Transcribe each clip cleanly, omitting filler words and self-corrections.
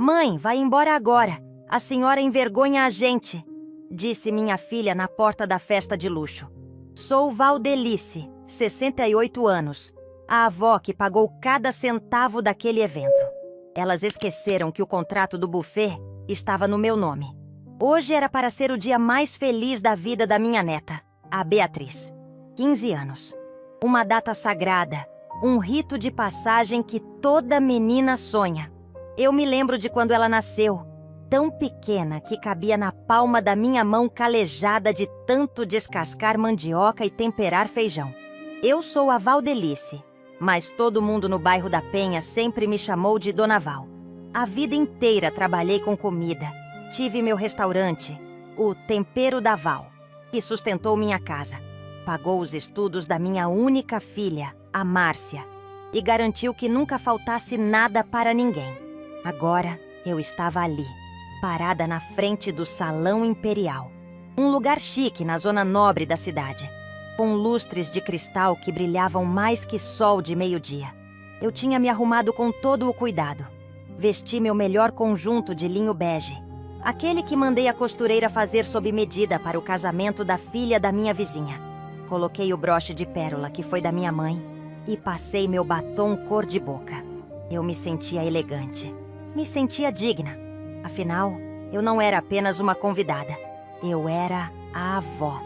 Mãe, vai embora agora. A senhora envergonha a gente, disse minha filha na porta da festa de luxo. Sou Valdelice, 68 anos, a avó que pagou cada centavo daquele evento. Elas esqueceram que o contrato do buffet estava no meu nome. Hoje era para ser o dia mais feliz da vida da minha neta, a Beatriz. 15 anos. Uma data sagrada, um rito de passagem que toda menina sonha. Eu me lembro de quando ela nasceu, tão pequena que cabia na palma da minha mão calejada de tanto descascar mandioca e temperar feijão. Eu sou a Valdelice, mas todo mundo no bairro da Penha sempre me chamou de Dona Val. A vida inteira trabalhei com comida. Tive meu restaurante, o Tempero da Val, que sustentou minha casa. Pagou os estudos da minha única filha, a Márcia, e garantiu que nunca faltasse nada para ninguém. Agora eu estava ali, parada na frente do Salão Imperial, um lugar chique na zona nobre da cidade, com lustres de cristal que brilhavam mais que sol de meio-dia. Eu tinha me arrumado com todo o cuidado. Vesti meu melhor conjunto de linho bege, aquele que mandei a costureira fazer sob medida para o casamento da filha da minha vizinha. Coloquei o broche de pérola que foi da minha mãe e passei meu batom cor de boca. Eu me sentia elegante, me sentia digna. Afinal, eu não era apenas uma convidada. Eu era a avó.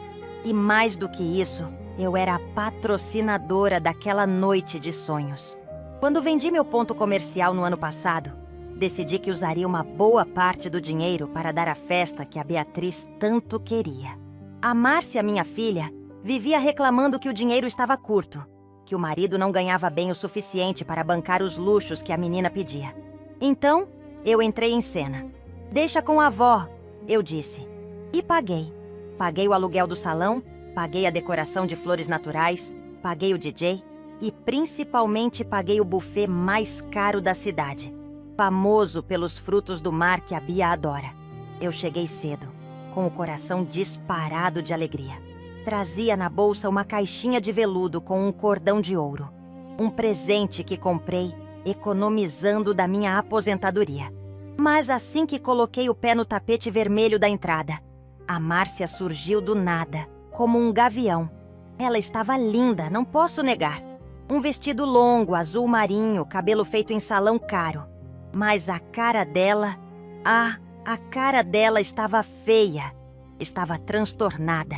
E mais do que isso, eu era a patrocinadora daquela noite de sonhos. Quando vendi meu ponto comercial no ano passado, decidi que usaria uma boa parte do dinheiro para dar a festa que a Beatriz tanto queria. A Márcia, minha filha, vivia reclamando que o dinheiro estava curto, que o marido não ganhava bem o suficiente para bancar os luxos que a menina pedia. Então, eu entrei em cena. Deixa com a avó, eu disse. E paguei. Paguei o aluguel do salão, paguei a decoração de flores naturais, paguei o DJ e principalmente paguei o buffet mais caro da cidade, famoso pelos frutos do mar que a Bia adora. Eu cheguei cedo, com o coração disparado de alegria. Trazia na bolsa uma caixinha de veludo com um cordão de ouro. Um presente que comprei economizando da minha aposentadoria. Mas assim que coloquei o pé no tapete vermelho da entrada, a Márcia surgiu do nada, como um gavião. Ela estava linda, não posso negar. Um vestido longo, azul marinho, cabelo feito em salão caro. Mas a cara dela... a cara dela estava feia. Estava transtornada.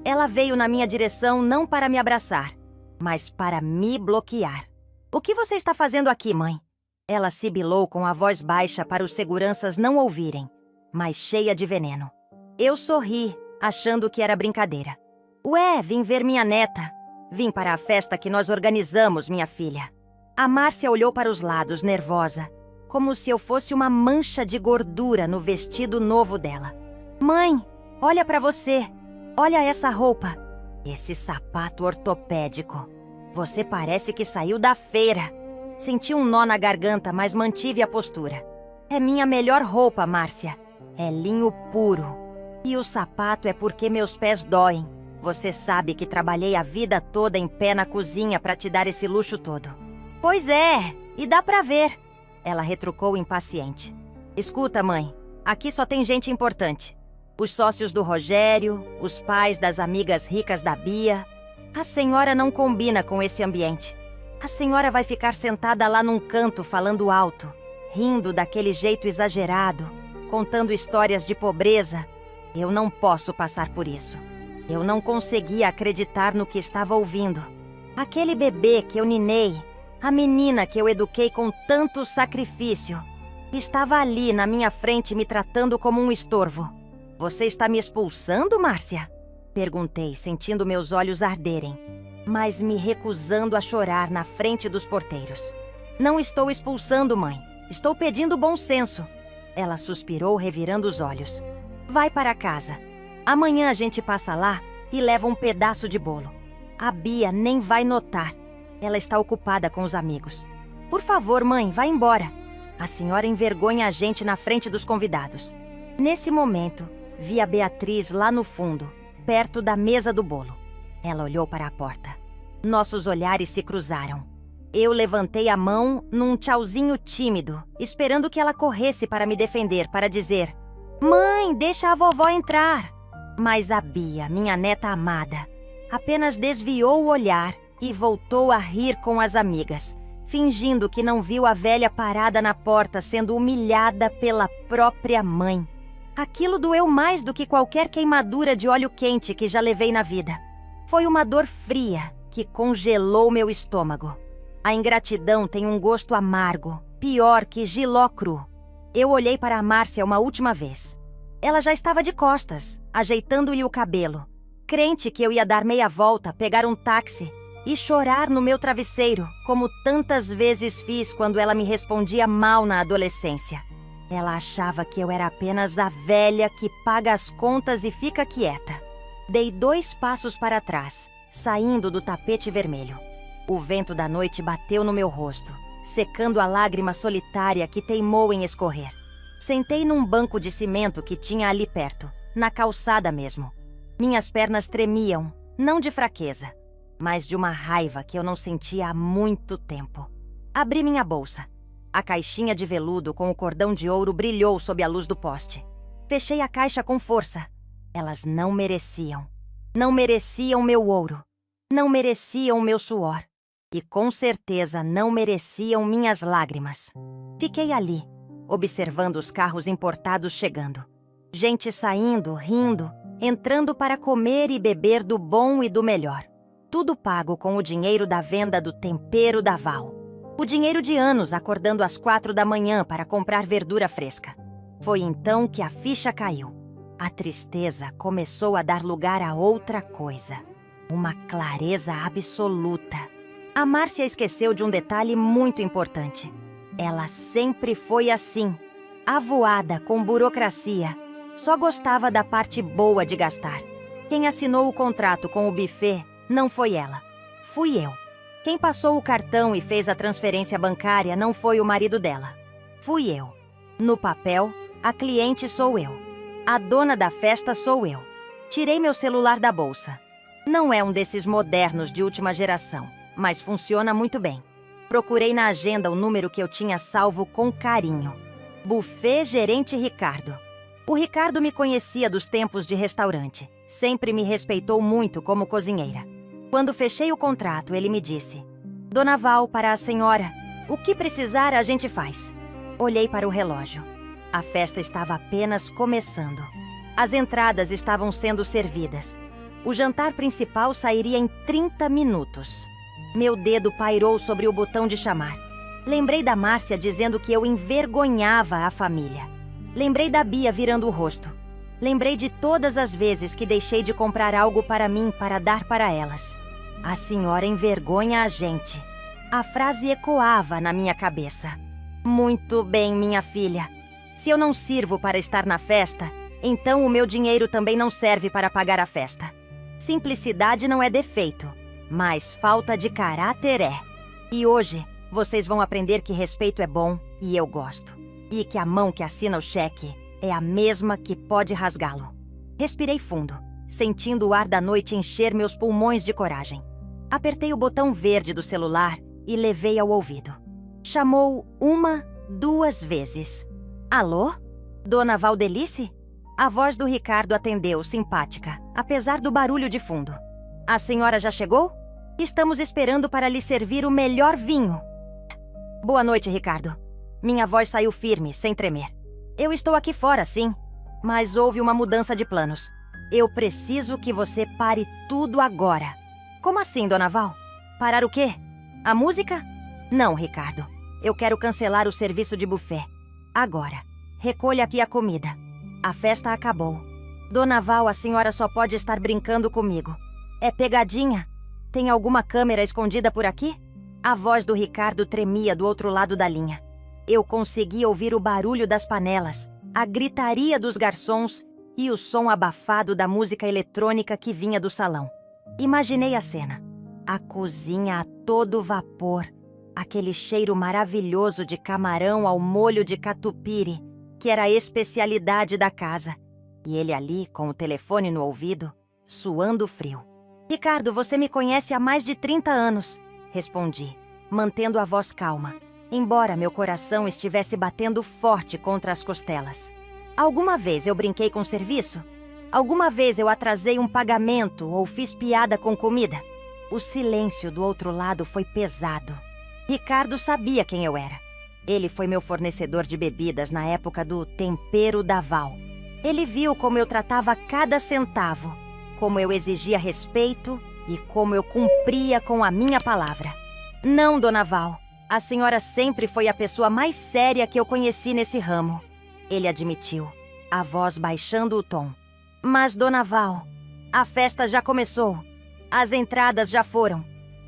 Ela veio na minha direção não para me abraçar, mas para me bloquear. O que você está fazendo aqui, mãe? Ela sibilou com a voz baixa para os seguranças não ouvirem, mas cheia de veneno. Eu sorri, achando que era brincadeira. Ué, vim ver minha neta. Vim para a festa que nós organizamos, minha filha. A Márcia olhou para os lados, nervosa, como se eu fosse uma mancha de gordura no vestido novo dela. Mãe, olha para você. Olha essa roupa. Esse sapato ortopédico. Você parece que saiu da feira. Senti um nó na garganta, mas mantive a postura. É minha melhor roupa, Márcia. É linho puro. E o sapato é porque meus pés doem. Você sabe que trabalhei a vida toda em pé na cozinha para te dar esse luxo todo. Pois é, e dá pra ver. Ela retrucou impaciente. Escuta, mãe, aqui só tem gente importante. Os sócios do Rogério, os pais das amigas ricas da Bia. A senhora não combina com esse ambiente. A senhora vai ficar sentada lá num canto falando alto, rindo daquele jeito exagerado, contando histórias de pobreza. Eu não posso passar por isso. Eu não conseguia acreditar no que estava ouvindo. Aquele bebê que eu ninei, a menina que eu eduquei com tanto sacrifício, estava ali na minha frente me tratando como um estorvo. Você está me expulsando, Márcia? Perguntei, sentindo meus olhos arderem, mas me recusando a chorar na frente dos porteiros. Não estou expulsando, mãe. Estou pedindo bom senso. Ela suspirou, revirando os olhos. Vai para casa. Amanhã a gente passa lá e leva um pedaço de bolo. A Bia nem vai notar. Ela está ocupada com os amigos. Por favor, mãe, vá embora. A senhora envergonha a gente na frente dos convidados. Nesse momento, vi a Beatriz lá no fundo, perto da mesa do bolo. Ela olhou para a porta. Nossos olhares se cruzaram. Eu levantei a mão num tchauzinho tímido, esperando que ela corresse para me defender, para dizer: "Mãe, deixa a vovó entrar." Mas a Bia, minha neta amada, apenas desviou o olhar e voltou a rir com as amigas, fingindo que não viu a velha parada na porta sendo humilhada pela própria mãe. Aquilo doeu mais do que qualquer queimadura de óleo quente que já levei na vida. Foi uma dor fria que congelou meu estômago. A ingratidão tem um gosto amargo, pior que jiló cru. Eu olhei para a Márcia uma última vez. Ela já estava de costas, ajeitando-lhe o cabelo, crente que eu ia dar meia volta, pegar um táxi e chorar no meu travesseiro, como tantas vezes fiz quando ela me respondia mal na adolescência. Ela achava que eu era apenas a velha que paga as contas e fica quieta. Dei 2 passos para trás, saindo do tapete vermelho. O vento da noite bateu no meu rosto, secando a lágrima solitária que teimou em escorrer. Sentei num banco de cimento que tinha ali perto, na calçada mesmo. Minhas pernas tremiam, não de fraqueza, mas de uma raiva que eu não sentia há muito tempo. Abri minha bolsa. A caixinha de veludo com o cordão de ouro brilhou sob a luz do poste. Fechei a caixa com força. Elas não mereciam. Não mereciam meu ouro. Não mereciam meu suor. E com certeza não mereciam minhas lágrimas. Fiquei ali, observando os carros importados chegando. Gente saindo, rindo, entrando para comer e beber do bom e do melhor. Tudo pago com o dinheiro da venda do tempero da Val. O dinheiro de anos acordando às 4 da manhã para comprar verdura fresca. Foi então que a ficha caiu. A tristeza começou a dar lugar a outra coisa. Uma clareza absoluta. A Márcia esqueceu de um detalhe muito importante. Ela sempre foi assim, avoada com burocracia. Só gostava da parte boa de gastar. Quem assinou o contrato com o buffet não foi ela. Fui eu. Quem passou o cartão e fez a transferência bancária não foi o marido dela. Fui eu. No papel, a cliente sou eu. A dona da festa sou eu. Tirei meu celular da bolsa. Não é um desses modernos de última geração, mas funciona muito bem. Procurei na agenda o número que eu tinha salvo com carinho. Buffet Gerente Ricardo. O Ricardo me conhecia dos tempos de restaurante. Sempre me respeitou muito como cozinheira. Quando fechei o contrato, ele me disse: "Dona Val, para a senhora, o que precisar a gente faz." Olhei para o relógio. A festa estava apenas começando. As entradas estavam sendo servidas. O jantar principal sairia em 30 minutos. Meu dedo pairou sobre o botão de chamar. Lembrei da Márcia dizendo que eu envergonhava a família. Lembrei da Bia virando o rosto. Lembrei de todas as vezes que deixei de comprar algo para mim para dar para elas. A senhora envergonha a gente. A frase ecoava na minha cabeça. Muito bem, minha filha. Se eu não sirvo para estar na festa, então o meu dinheiro também não serve para pagar a festa. Simplicidade não é defeito, mas falta de caráter é. E hoje, vocês vão aprender que respeito é bom e eu gosto. E que a mão que assina o cheque é a mesma que pode rasgá-lo. Respirei fundo, sentindo o ar da noite encher meus pulmões de coragem. Apertei o botão verde do celular e levei ao ouvido. Chamou 1, 2 vezes. Alô? Dona Valdelice? A voz do Ricardo atendeu, simpática, apesar do barulho de fundo. A senhora já chegou? Estamos esperando para lhe servir o melhor vinho. Boa noite, Ricardo. Minha voz saiu firme, sem tremer. Eu estou aqui fora, sim, mas houve uma mudança de planos. Eu preciso que você pare tudo agora. Como assim, Dona Val? Parar o quê? A música? Não, Ricardo. Eu quero cancelar o serviço de buffet. Agora. Recolha aqui a comida. A festa acabou. Dona Val, a senhora só pode estar brincando comigo. É pegadinha? Tem alguma câmera escondida por aqui? A voz do Ricardo tremia do outro lado da linha. Eu consegui ouvir o barulho das panelas, a gritaria dos garçons e o som abafado da música eletrônica que vinha do salão. Imaginei a cena. A cozinha a todo vapor. Aquele cheiro maravilhoso de camarão ao molho de catupiry, que era a especialidade da casa. E ele ali, com o telefone no ouvido, suando frio. "Ricardo, você me conhece há mais de 30 anos", respondi. mantendo a voz calma, embora meu coração estivesse batendo forte contra as costelas. Alguma vez eu brinquei com serviço? Alguma vez eu atrasei um pagamento ou fiz piada com comida? O silêncio do outro lado foi pesado. Ricardo sabia quem eu era. Ele foi meu fornecedor de bebidas na época do tempero da Val. Ele viu como eu tratava cada centavo, como eu exigia respeito e como eu cumpria com a minha palavra. Não, Dona Val, a senhora sempre foi a pessoa mais séria que eu conheci nesse ramo. Ele admitiu, a voz baixando o tom. Mas, Dona Val, a festa já começou. As entradas já foram.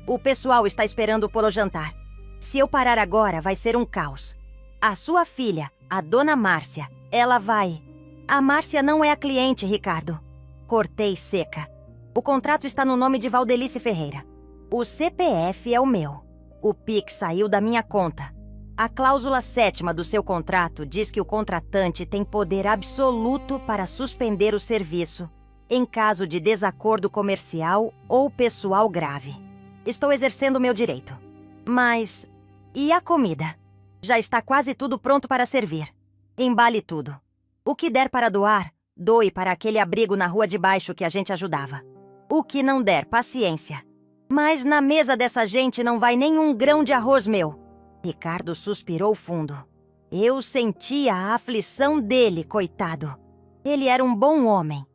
O pessoal está esperando pelo jantar. Se eu parar agora, vai ser um caos. A sua filha, a Dona Márcia, ela vai... A Márcia não é a cliente, Ricardo. Cortei seca. O contrato está no nome de Valdelice Ferreira. O CPF é o meu. O Pix saiu da minha conta. A cláusula 7ª do seu contrato diz que o contratante tem poder absoluto para suspender o serviço em caso de desacordo comercial ou pessoal grave. Estou exercendo meu direito. Mas... e a comida? Já está quase tudo pronto para servir. Embale tudo. O que der para doar, doe para aquele abrigo na rua de baixo que a gente ajudava. O que não der, paciência. Mas na mesa dessa gente não vai nenhum grão de arroz meu. Ricardo suspirou fundo. Eu sentia a aflição dele, coitado. Ele era um bom homem,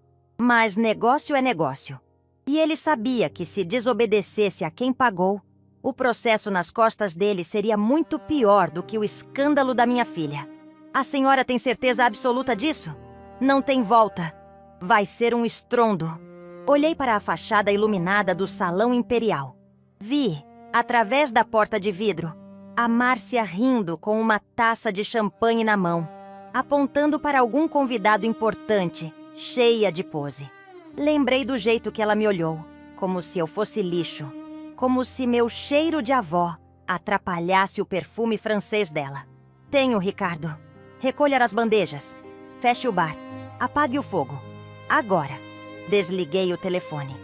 mas negócio é negócio. E ele sabia que se desobedecesse a quem pagou, o processo nas costas dele seria muito pior do que o escândalo da minha filha. A senhora tem certeza absoluta disso? Não tem volta. Vai ser um estrondo. Olhei para a fachada iluminada do Salão Imperial. Vi, através da porta de vidro, a Márcia rindo com uma taça de champanhe na mão, apontando para algum convidado importante, cheia de pose. Lembrei do jeito que ela me olhou, como se eu fosse lixo, como se meu cheiro de avó atrapalhasse o perfume francês dela. Tenho, Ricardo. Recolha as bandejas. Feche o bar. Apague o fogo. Agora. Desliguei o telefone.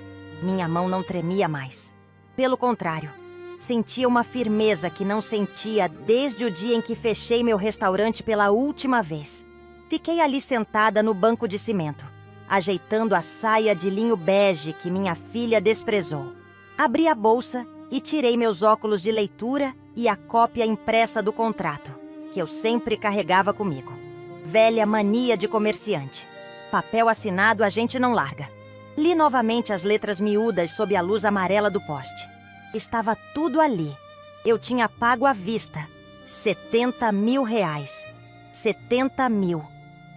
Minha mão não tremia mais. Pelo contrário, sentia uma firmeza que não sentia desde o dia em que fechei meu restaurante pela última vez. Fiquei ali sentada no banco de cimento, ajeitando a saia de linho bege que minha filha desprezou. Abri a bolsa e tirei meus óculos de leitura e a cópia impressa do contrato, que eu sempre carregava comigo. Velha mania de comerciante. Papel assinado a gente não larga. Li novamente as letras miúdas sob a luz amarela do poste. Estava tudo ali. Eu tinha pago à vista. 70 mil reais. 70 mil.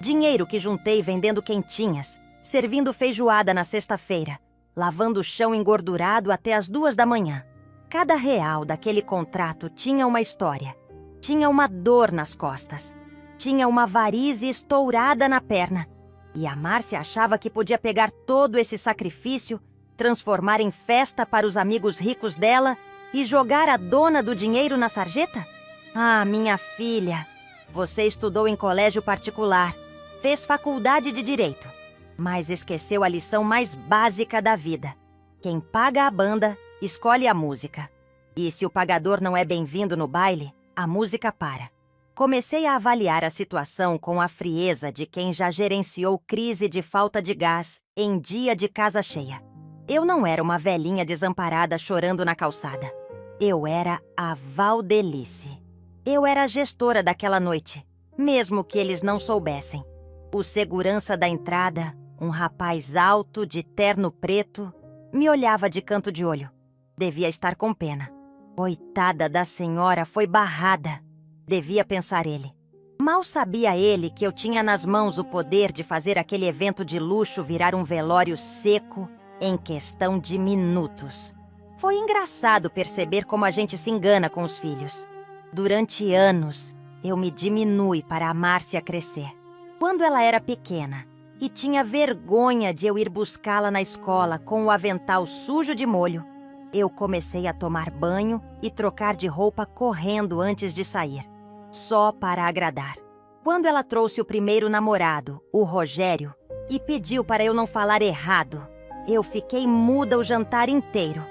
Dinheiro que juntei vendendo quentinhas, servindo feijoada na sexta-feira, lavando o chão engordurado até as 2 da manhã. Cada real daquele contrato tinha uma história. Tinha uma dor nas costas. Tinha uma varize estourada na perna. E a Márcia achava que podia pegar todo esse sacrifício, transformar em festa para os amigos ricos dela e jogar a dona do dinheiro na sarjeta? Ah, minha filha, você estudou em colégio particular, fez faculdade de Direito, mas esqueceu a lição mais básica da vida. Quem paga a banda, escolhe a música. E se o pagador não é bem-vindo no baile, a música para. Comecei a avaliar a situação com a frieza de quem já gerenciou crise de falta de gás em dia de casa cheia. Eu não era uma velhinha desamparada chorando na calçada. Eu era a Valdelice. Eu era a gestora daquela noite, mesmo que eles não soubessem. O segurança da entrada, um rapaz alto de terno preto, me olhava de canto de olho. Devia estar com pena. Coitada da senhora, foi barrada. Devia pensar ele. Mal sabia ele que eu tinha nas mãos o poder de fazer aquele evento de luxo virar um velório seco em questão de minutos. Foi engraçado perceber como a gente se engana com os filhos. Durante anos, eu me diminui para a Márcia crescer. Quando ela era pequena e tinha vergonha de eu ir buscá-la na escola com o avental sujo de molho, eu comecei a tomar banho e trocar de roupa correndo antes de sair. Só para agradar. Quando ela trouxe o primeiro namorado, o Rogério, e pediu para eu não falar errado, eu fiquei muda o jantar inteiro.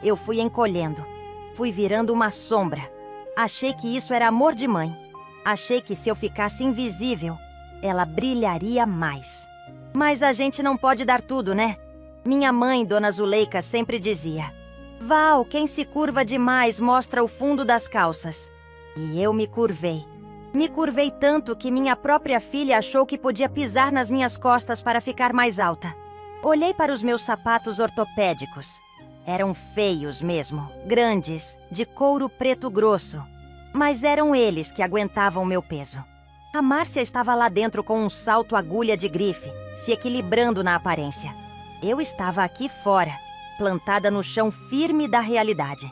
Eu fui encolhendo. Fui virando uma sombra. Achei que isso era amor de mãe. Achei que se eu ficasse invisível, ela brilharia mais. Mas a gente não pode dar tudo, né? Minha mãe, Dona Zuleika, sempre dizia: Val, quem se curva demais mostra o fundo das calças. E eu me curvei. Me curvei tanto que minha própria filha achou que podia pisar nas minhas costas para ficar mais alta. Olhei para os meus sapatos ortopédicos. Eram feios mesmo, grandes, de couro preto grosso. Mas eram eles que aguentavam meu peso. A Márcia estava lá dentro com um salto agulha de grife, se equilibrando na aparência. Eu estava aqui fora, plantada no chão firme da realidade.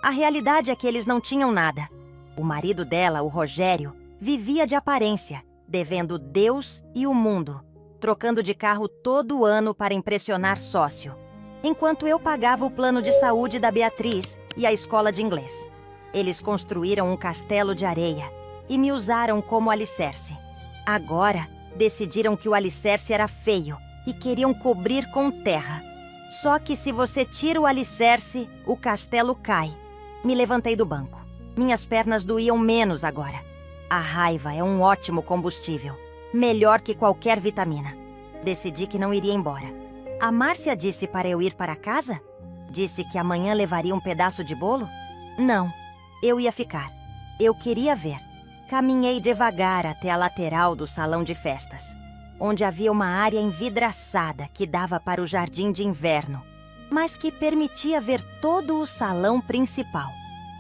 A realidade é que eles não tinham nada. O marido dela, o Rogério, vivia de aparência, devendo Deus e o mundo, trocando de carro todo ano para impressionar sócio, enquanto eu pagava o plano de saúde da Beatriz e a escola de inglês. Eles construíram um castelo de areia e me usaram como alicerce. Agora, decidiram que o alicerce era feio e queriam cobrir com terra. Só que se você tira o alicerce, o castelo cai. Me levantei do banco. Minhas pernas doíam menos agora. A raiva é um ótimo combustível, melhor que qualquer vitamina. Decidi que não iria embora. A Márcia disse para eu ir para casa? Disse que amanhã levaria um pedaço de bolo? Não, eu ia ficar. Eu queria ver. Caminhei devagar até a lateral do salão de festas, onde havia uma área envidraçada que dava para o jardim de inverno, mas que permitia ver todo o salão principal.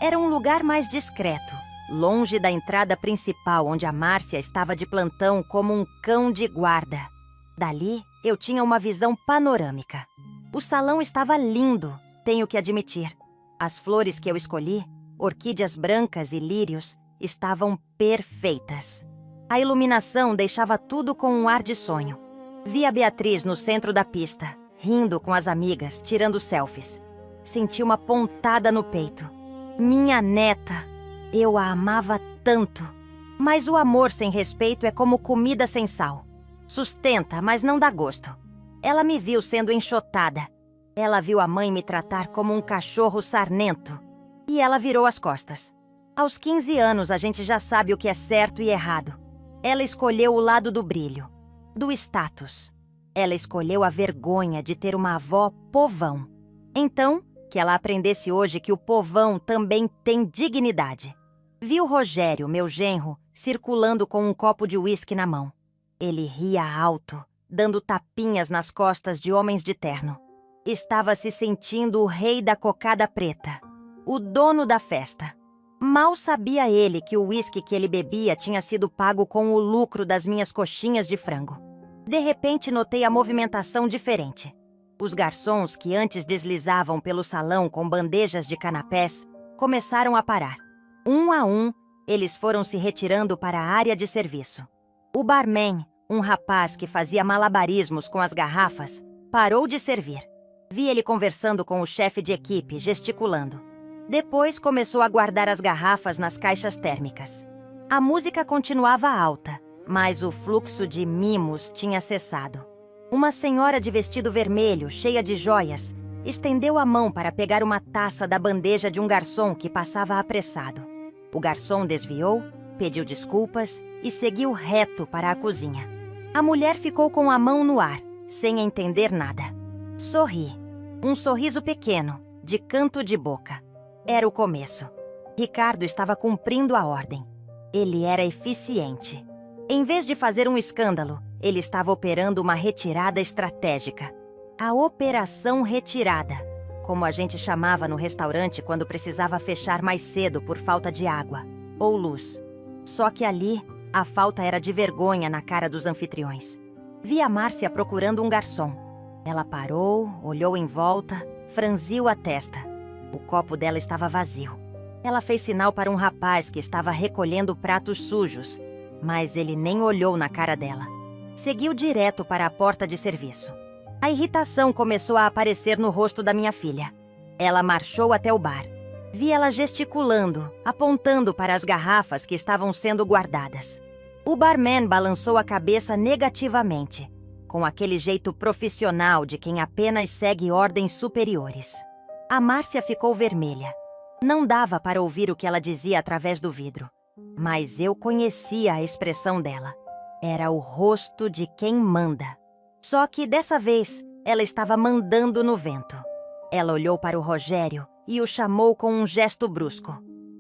Era um lugar mais discreto, longe da entrada principal, onde a Márcia estava de plantão como um cão de guarda. Dali, eu tinha uma visão panorâmica. O salão estava lindo, tenho que admitir. As flores que eu escolhi, orquídeas brancas e lírios, estavam perfeitas. A iluminação deixava tudo com um ar de sonho. Vi a Beatriz no centro da pista, rindo com as amigas, tirando selfies. Senti uma pontada no peito. Minha neta! Eu a amava tanto. Mas o amor sem respeito é como comida sem sal. Sustenta, mas não dá gosto. Ela me viu sendo enxotada. Ela viu a mãe me tratar como um cachorro sarnento. E ela virou as costas. Aos 15 anos, a gente já sabe o que é certo e errado. Ela escolheu o lado do brilho, do status. Ela escolheu a vergonha de ter uma avó povão. Então, que ela aprendesse hoje que o povão também tem dignidade. Vi o Rogério, meu genro, circulando com um copo de uísque na mão. Ele ria alto, dando tapinhas nas costas de homens de terno. Estava se sentindo o rei da cocada preta, o dono da festa. Mal sabia ele que o uísque que ele bebia tinha sido pago com o lucro das minhas coxinhas de frango. De repente, notei a movimentação diferente. Os garçons, que antes deslizavam pelo salão com bandejas de canapés, começaram a parar. Um a um, eles foram se retirando para a área de serviço. O barman, um rapaz que fazia malabarismos com as garrafas, parou de servir. Vi ele conversando com o chefe de equipe, gesticulando. Depois começou a guardar as garrafas nas caixas térmicas. A música continuava alta, mas o fluxo de mimos tinha cessado. Uma senhora de vestido vermelho, cheia de joias, estendeu a mão para pegar uma taça da bandeja de um garçom que passava apressado. O garçom desviou, pediu desculpas e seguiu reto para a cozinha. A mulher ficou com a mão no ar, sem entender nada. Sorri. Um sorriso pequeno, de canto de boca. Era o começo. Ricardo estava cumprindo a ordem. Ele era eficiente. Em vez de fazer um escândalo, ele estava operando uma retirada estratégica. A Operação Retirada, como a gente chamava no restaurante quando precisava fechar mais cedo por falta de água ou luz. Só que ali, a falta era de vergonha na cara dos anfitriões. Vi a Márcia procurando um garçom. Ela parou, olhou em volta, franziu a testa. O copo dela estava vazio. Ela fez sinal para um rapaz que estava recolhendo pratos sujos, mas ele nem olhou na cara dela. Seguiu direto para a porta de serviço. A irritação começou a aparecer no rosto da minha filha. Ela marchou até o bar. Vi ela gesticulando, apontando para as garrafas que estavam sendo guardadas. O barman balançou a cabeça negativamente, com aquele jeito profissional de quem apenas segue ordens superiores. A Márcia ficou vermelha. Não dava para ouvir o que ela dizia através do vidro, mas eu conhecia a expressão dela. Era o rosto de quem manda. Só que dessa vez, ela estava mandando no vento. Ela olhou para o Rogério e o chamou com um gesto brusco.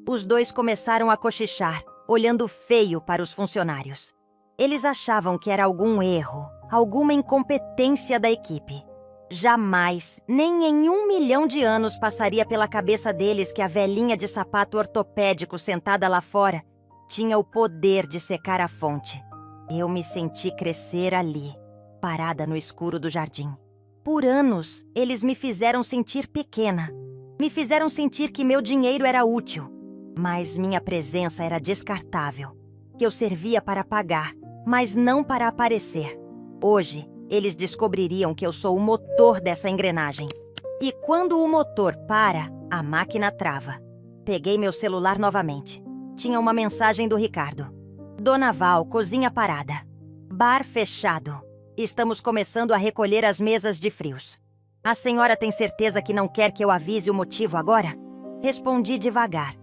Os dois começaram a cochichar, olhando feio para os funcionários. Eles achavam que era algum erro, alguma incompetência da equipe. Jamais, nem em 1 milhão de anos passaria pela cabeça deles que a velhinha de sapato ortopédico sentada lá fora tinha o poder de secar a fonte. Eu me senti crescer ali, parada no escuro do jardim. Por anos, eles me fizeram sentir pequena. Me fizeram sentir que meu dinheiro era útil, mas minha presença era descartável. Que eu servia para pagar, mas não para aparecer. Hoje, eles descobririam que eu sou o motor dessa engrenagem. E quando o motor para, a máquina trava. Peguei meu celular novamente. Tinha uma mensagem do Ricardo. Dona Val, cozinha parada. Bar fechado. Estamos começando a recolher as mesas de frios. A senhora tem certeza que não quer que eu avise o motivo agora? Respondi devagar,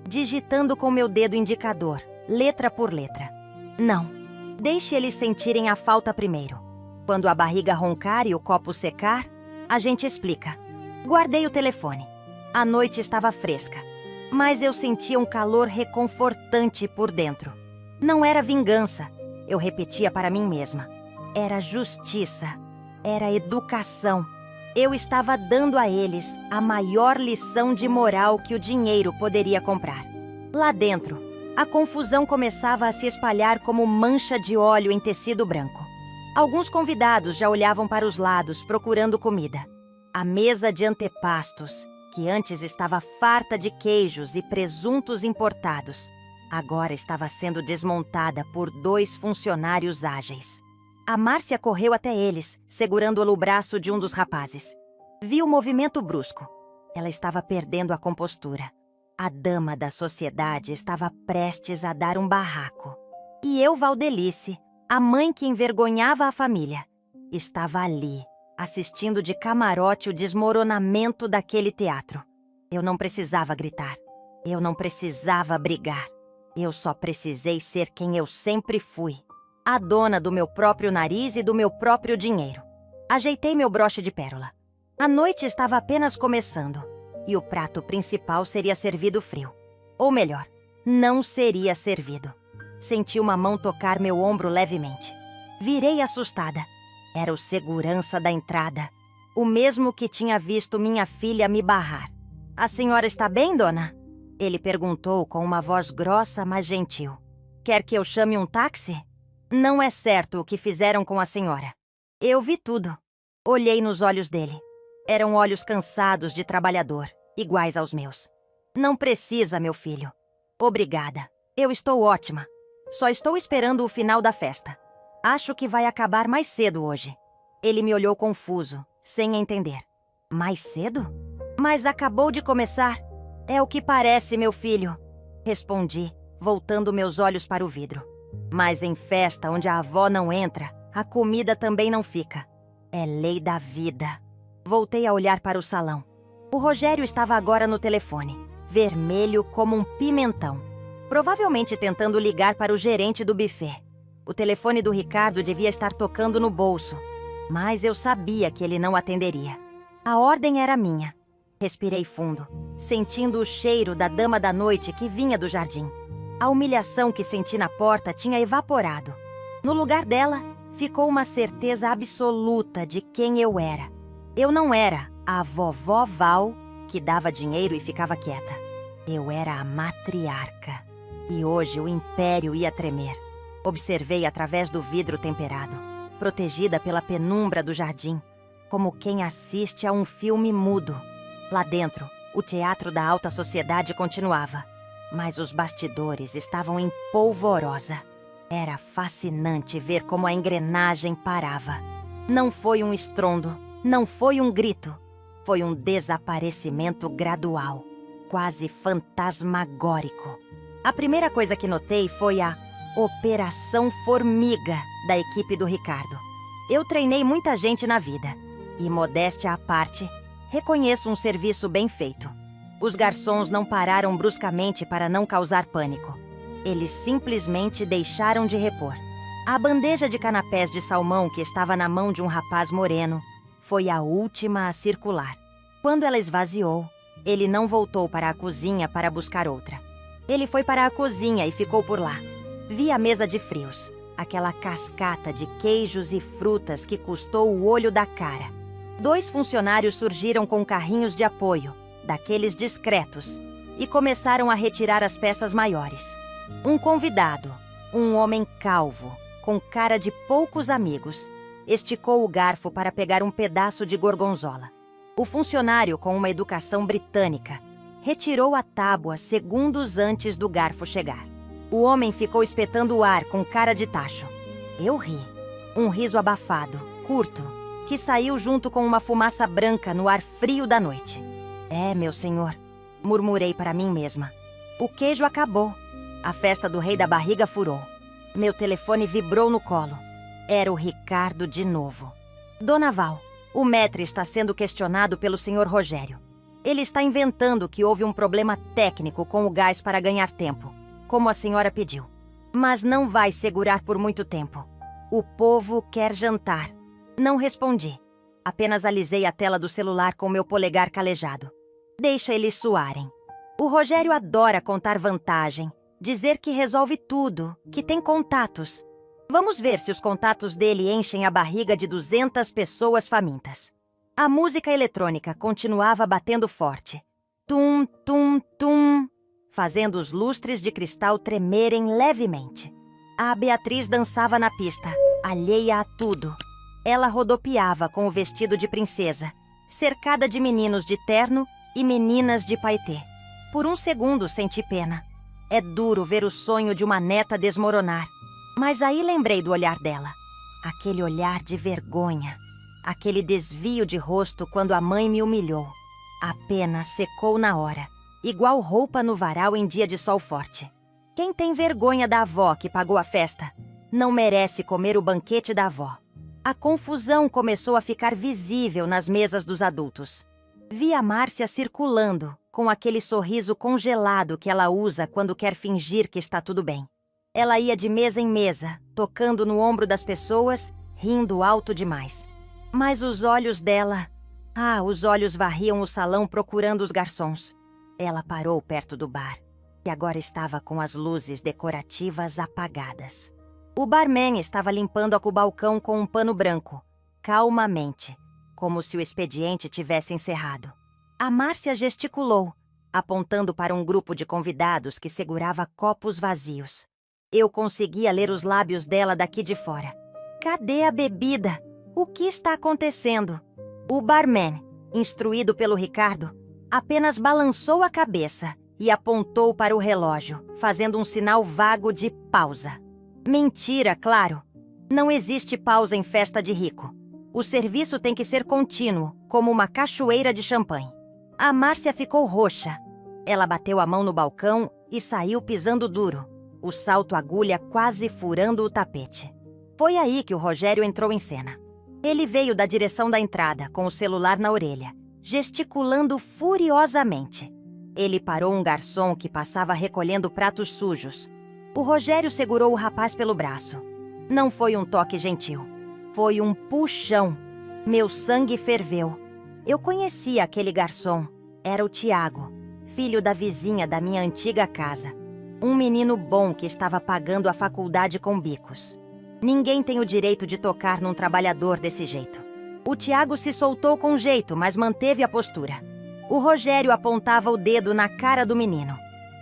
digitando com meu dedo indicador, letra por letra. Não. Deixe eles sentirem a falta primeiro. Quando a barriga roncar e o copo secar, a gente explica. Guardei o telefone. A noite estava fresca, mas eu sentia um calor reconfortante por dentro. Não era vingança, eu repetia para mim mesma. Era justiça, era educação. Eu estava dando a eles a maior lição de moral que o dinheiro poderia comprar. Lá dentro, a confusão começava a se espalhar como mancha de óleo em tecido branco. Alguns convidados já olhavam para os lados, procurando comida. A mesa de antepastos, que antes estava farta de queijos e presuntos importados, agora estava sendo desmontada por 2 funcionários ágeis. A Márcia correu até eles, segurando o braço de um dos rapazes. Vi o movimento brusco. Ela estava perdendo a compostura. A dama da sociedade estava prestes a dar um barraco. E eu, Valdelice, a mãe que envergonhava a família, estava ali, assistindo de camarote o desmoronamento daquele teatro. Eu não precisava gritar. Eu não precisava brigar. Eu só precisei ser quem eu sempre fui. A dona do meu próprio nariz e do meu próprio dinheiro. Ajeitei meu broche de pérola. A noite estava apenas começando e o prato principal seria servido frio. Ou melhor, não seria servido. Senti uma mão tocar meu ombro levemente. Virei assustada. Era o segurança da entrada, o mesmo que tinha visto minha filha me barrar. A senhora está bem, dona? Ele perguntou com uma voz grossa, mas gentil. Quer que eu chame um táxi? Não é certo o que fizeram com a senhora. Eu vi tudo. Olhei nos olhos dele. Eram olhos cansados de trabalhador, iguais aos meus. Não precisa, meu filho. Obrigada. Eu estou ótima. Só estou esperando o final da festa. Acho que vai acabar mais cedo hoje. Ele me olhou confuso, sem entender. Mais cedo? Mas acabou de começar. É o que parece, meu filho. Respondi, voltando meus olhos para o vidro. Mas em festa onde a avó não entra, a comida também não fica. É lei da vida. Voltei a olhar para o salão. O Rogério estava agora no telefone, vermelho como um pimentão. Provavelmente tentando ligar para o gerente do buffet. O telefone do Ricardo devia estar tocando no bolso, mas eu sabia que ele não atenderia. A ordem era minha. Respirei fundo, sentindo o cheiro da dama da noite que vinha do jardim. A humilhação que senti na porta tinha evaporado. No lugar dela, ficou uma certeza absoluta de quem eu era. Eu não era a vovó Val, que dava dinheiro e ficava quieta. Eu era a matriarca. E hoje o império ia tremer. Observei através do vidro temperado, protegida pela penumbra do jardim, como quem assiste a um filme mudo. Lá dentro, o teatro da alta sociedade continuava, mas os bastidores estavam em polvorosa. Era fascinante ver como a engrenagem parava. Não foi um estrondo, não foi um grito. Foi um desaparecimento gradual, quase fantasmagórico. A primeira coisa que notei foi a Operação Formiga da equipe do Ricardo. Eu treinei muita gente na vida e, modéstia à parte, reconheço um serviço bem feito. Os garçons não pararam bruscamente para não causar pânico. Eles simplesmente deixaram de repor. A bandeja de canapés de salmão que estava na mão de um rapaz moreno foi a última a circular. Quando ela esvaziou, ele não voltou para a cozinha para buscar outra. Ele foi para a cozinha e ficou por lá. Vi a mesa de frios, aquela cascata de queijos e frutas que custou o olho da cara. 2 funcionários surgiram com carrinhos de apoio, daqueles discretos, e começaram a retirar as peças maiores. Um convidado, um homem calvo, com cara de poucos amigos, esticou o garfo para pegar um pedaço de gorgonzola. O funcionário, com uma educação britânica, retirou a tábua segundos antes do garfo chegar. O homem ficou espetando o ar com cara de tacho. Eu ri. Um riso abafado, curto, que saiu junto com uma fumaça branca no ar frio da noite. É, meu senhor, murmurei para mim mesma. O queijo acabou. A festa do rei da barriga furou. Meu telefone vibrou no colo. Era o Ricardo de novo. Dona Val, o maître está sendo questionado pelo senhor Rogério. Ele está inventando que houve um problema técnico com o gás para ganhar tempo, como a senhora pediu. Mas não vai segurar por muito tempo. O povo quer jantar. Não respondi. Apenas alisei a tela do celular com meu polegar calejado. Deixa eles suarem. O Rogério adora contar vantagem, dizer que resolve tudo, que tem contatos. Vamos ver se os contatos dele enchem a barriga de 200 pessoas famintas. A música eletrônica continuava batendo forte. Tum, tum, tum, fazendo os lustres de cristal tremerem levemente. A Beatriz dançava na pista, alheia a tudo. Ela rodopiava com o vestido de princesa, cercada de meninos de terno e meninas de paetê. Por um segundo senti pena. É duro ver o sonho de uma neta desmoronar. Mas aí lembrei do olhar dela. Aquele olhar de vergonha. Aquele desvio de rosto quando a mãe me humilhou. A pena secou na hora, igual roupa no varal em dia de sol forte. Quem tem vergonha da avó que pagou a festa, não merece comer o banquete da avó. A confusão começou a ficar visível nas mesas dos adultos. Vi a Márcia circulando, com aquele sorriso congelado que ela usa quando quer fingir que está tudo bem. Ela ia de mesa em mesa, tocando no ombro das pessoas, rindo alto demais. Mas os olhos dela... os olhos varriam o salão procurando os garçons. Ela parou perto do bar, que agora estava com as luzes decorativas apagadas. O barman estava limpando o balcão com um pano branco, calmamente, como se o expediente tivesse encerrado. A Márcia gesticulou, apontando para um grupo de convidados que segurava copos vazios. Eu conseguia ler os lábios dela daqui de fora. Cadê a bebida? O que está acontecendo? O barman, instruído pelo Ricardo, apenas balançou a cabeça e apontou para o relógio, fazendo um sinal vago de pausa. Mentira, claro. Não existe pausa em festa de rico. O serviço tem que ser contínuo, como uma cachoeira de champanhe. A Márcia ficou roxa. Ela bateu a mão no balcão e saiu pisando duro, o salto agulha quase furando o tapete. Foi aí que o Rogério entrou em cena. Ele veio da direção da entrada, com o celular na orelha, gesticulando furiosamente. Ele parou um garçom que passava recolhendo pratos sujos. O Rogério segurou o rapaz pelo braço. Não foi um toque gentil. Foi um puxão. Meu sangue ferveu. Eu conhecia aquele garçom. Era o Tiago, filho da vizinha da minha antiga casa. Um menino bom que estava pagando a faculdade com bicos. Ninguém tem o direito de tocar num trabalhador desse jeito. O Tiago se soltou com jeito, mas manteve a postura. O Rogério apontava o dedo na cara do menino,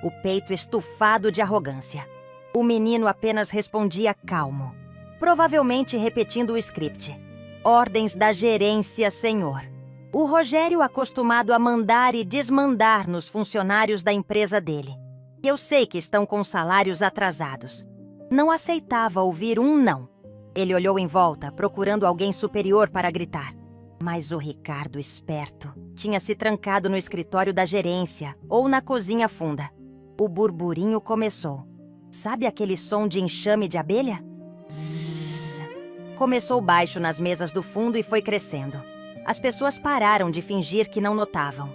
o peito estufado de arrogância. O menino apenas respondia calmo, provavelmente repetindo o script. Ordens da gerência, senhor. O Rogério acostumado a mandar e desmandar nos funcionários da empresa dele. Eu sei que estão com salários atrasados. Não aceitava ouvir um não. Ele olhou em volta, procurando alguém superior para gritar. Mas o Ricardo, esperto, tinha se trancado no escritório da gerência ou na cozinha funda. O burburinho começou. Sabe aquele som de enxame de abelha? Zzz. Começou baixo nas mesas do fundo e foi crescendo. As pessoas pararam de fingir que não notavam.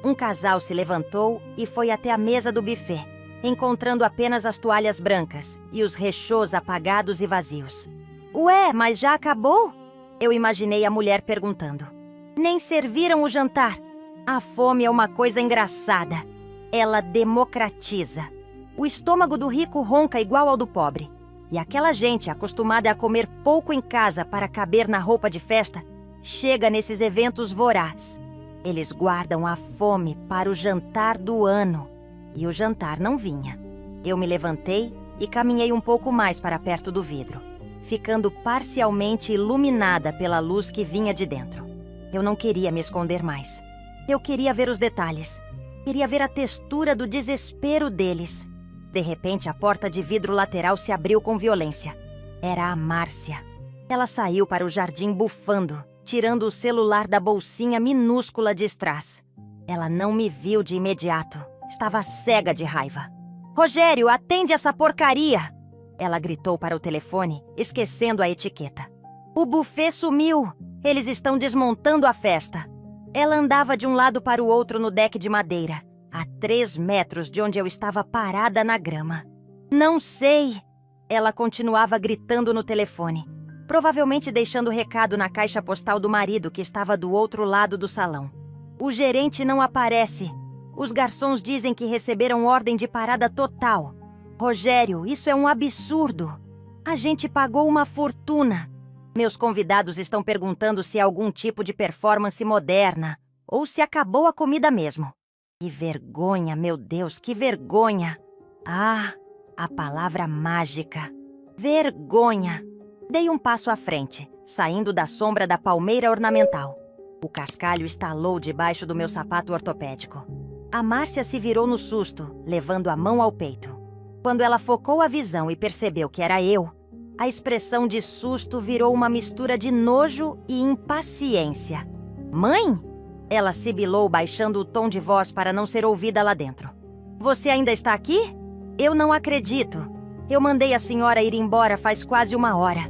Um casal se levantou e foi até a mesa do buffet, encontrando apenas as toalhas brancas e os rechôs apagados e vazios. Ué, mas já acabou? Eu imaginei a mulher perguntando. Nem serviram o jantar. A fome é uma coisa engraçada. Ela democratiza. O estômago do rico ronca igual ao do pobre. E aquela gente acostumada a comer pouco em casa para caber na roupa de festa, chega nesses eventos voraz. Eles guardam a fome para o jantar do ano. E o jantar não vinha. Eu me levantei e caminhei um pouco mais para perto do vidro, ficando parcialmente iluminada pela luz que vinha de dentro. Eu não queria me esconder mais. Eu queria ver os detalhes. Queria ver a textura do desespero deles. De repente, a porta de vidro lateral se abriu com violência. Era a Márcia. Ela saiu para o jardim bufando, tirando o celular da bolsinha minúscula de strass. Ela não me viu de imediato. Estava cega de raiva. Rogério, atende essa porcaria! Ela gritou para o telefone, esquecendo a etiqueta. O buffet sumiu. Eles estão desmontando a festa. Ela andava de um lado para o outro no deck de madeira, a 3 metros de onde eu estava parada na grama. Não sei. Ela continuava gritando no telefone, provavelmente deixando recado na caixa postal do marido que estava do outro lado do salão. O gerente não aparece. Os garçons dizem que receberam ordem de parada total. Rogério, isso é um absurdo. A gente pagou uma fortuna. Meus convidados estão perguntando se é algum tipo de performance moderna ou se acabou a comida mesmo. Que vergonha, meu Deus, que vergonha! Ah, a palavra mágica. Vergonha! Dei um passo à frente, saindo da sombra da palmeira ornamental. O cascalho estalou debaixo do meu sapato ortopédico. A Márcia se virou no susto, levando a mão ao peito. Quando ela focou a visão e percebeu que era eu, a expressão de susto virou uma mistura de nojo e impaciência. Mãe? Ela sibilou, baixando o tom de voz para não ser ouvida lá dentro. Você ainda está aqui? Eu não acredito. Eu mandei a senhora ir embora faz quase 1 hora.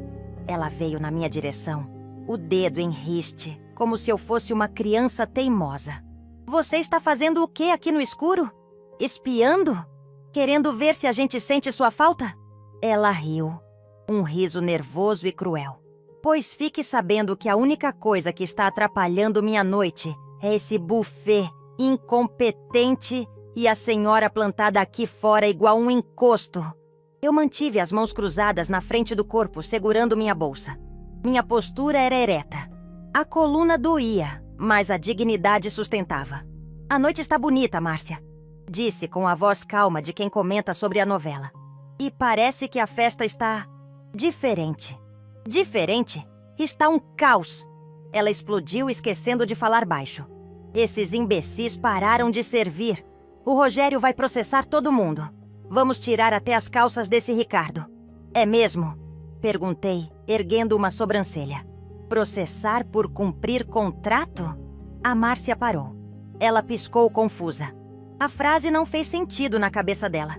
Ela veio na minha direção, o dedo em riste, como se eu fosse uma criança teimosa. Você está fazendo o quê aqui no escuro? Espiando? Querendo ver se a gente sente sua falta? Ela riu. Um riso nervoso e cruel. Pois fique sabendo que a única coisa que está atrapalhando minha noite é esse buffet incompetente e a senhora plantada aqui fora igual um encosto. Eu mantive as mãos cruzadas na frente do corpo, segurando minha bolsa. Minha postura era ereta. A coluna doía, mas a dignidade sustentava. A noite está bonita, Márcia, disse com a voz calma de quem comenta sobre a novela. E parece que a festa está diferente. Diferente? Está um caos. Ela explodiu, esquecendo de falar baixo. Esses imbecis pararam de servir. O Rogério vai processar todo mundo. Vamos tirar até as calças desse Ricardo. É mesmo? Perguntei, erguendo uma sobrancelha. Processar por cumprir contrato? A Márcia parou. Ela piscou confusa. A frase não fez sentido na cabeça dela.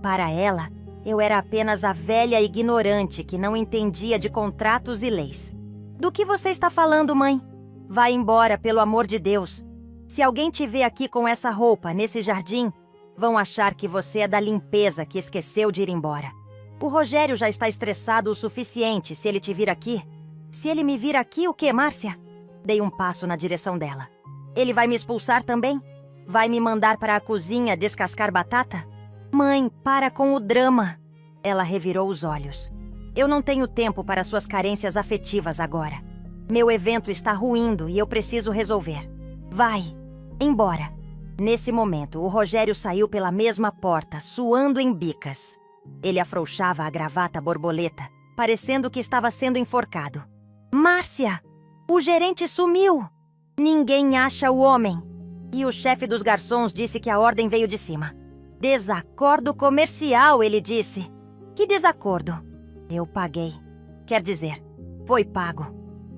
Para ela, eu era apenas a velha ignorante que não entendia de contratos e leis. Do que você está falando, mãe? Vá embora, pelo amor de Deus. Se alguém te vê aqui com essa roupa, nesse jardim, vão achar que você é da limpeza que esqueceu de ir embora. O Rogério já está estressado o suficiente se ele te vir aqui. Se ele me vir aqui, o quê, Márcia? Dei um passo na direção dela. Ele vai me expulsar também? Vai me mandar para a cozinha descascar batata? Mãe, para com o drama. Ela revirou os olhos. Eu não tenho tempo para suas carências afetivas agora. Meu evento está ruindo e eu preciso resolver. Vai, embora. Nesse momento, o Rogério saiu pela mesma porta, suando em bicas. Ele afrouxava a gravata borboleta, parecendo que estava sendo enforcado. Márcia! O gerente sumiu! Ninguém acha o homem. E o chefe dos garçons disse que a ordem veio de cima. Desacordo comercial, ele disse. Que desacordo? Eu paguei. Quer dizer, foi pago.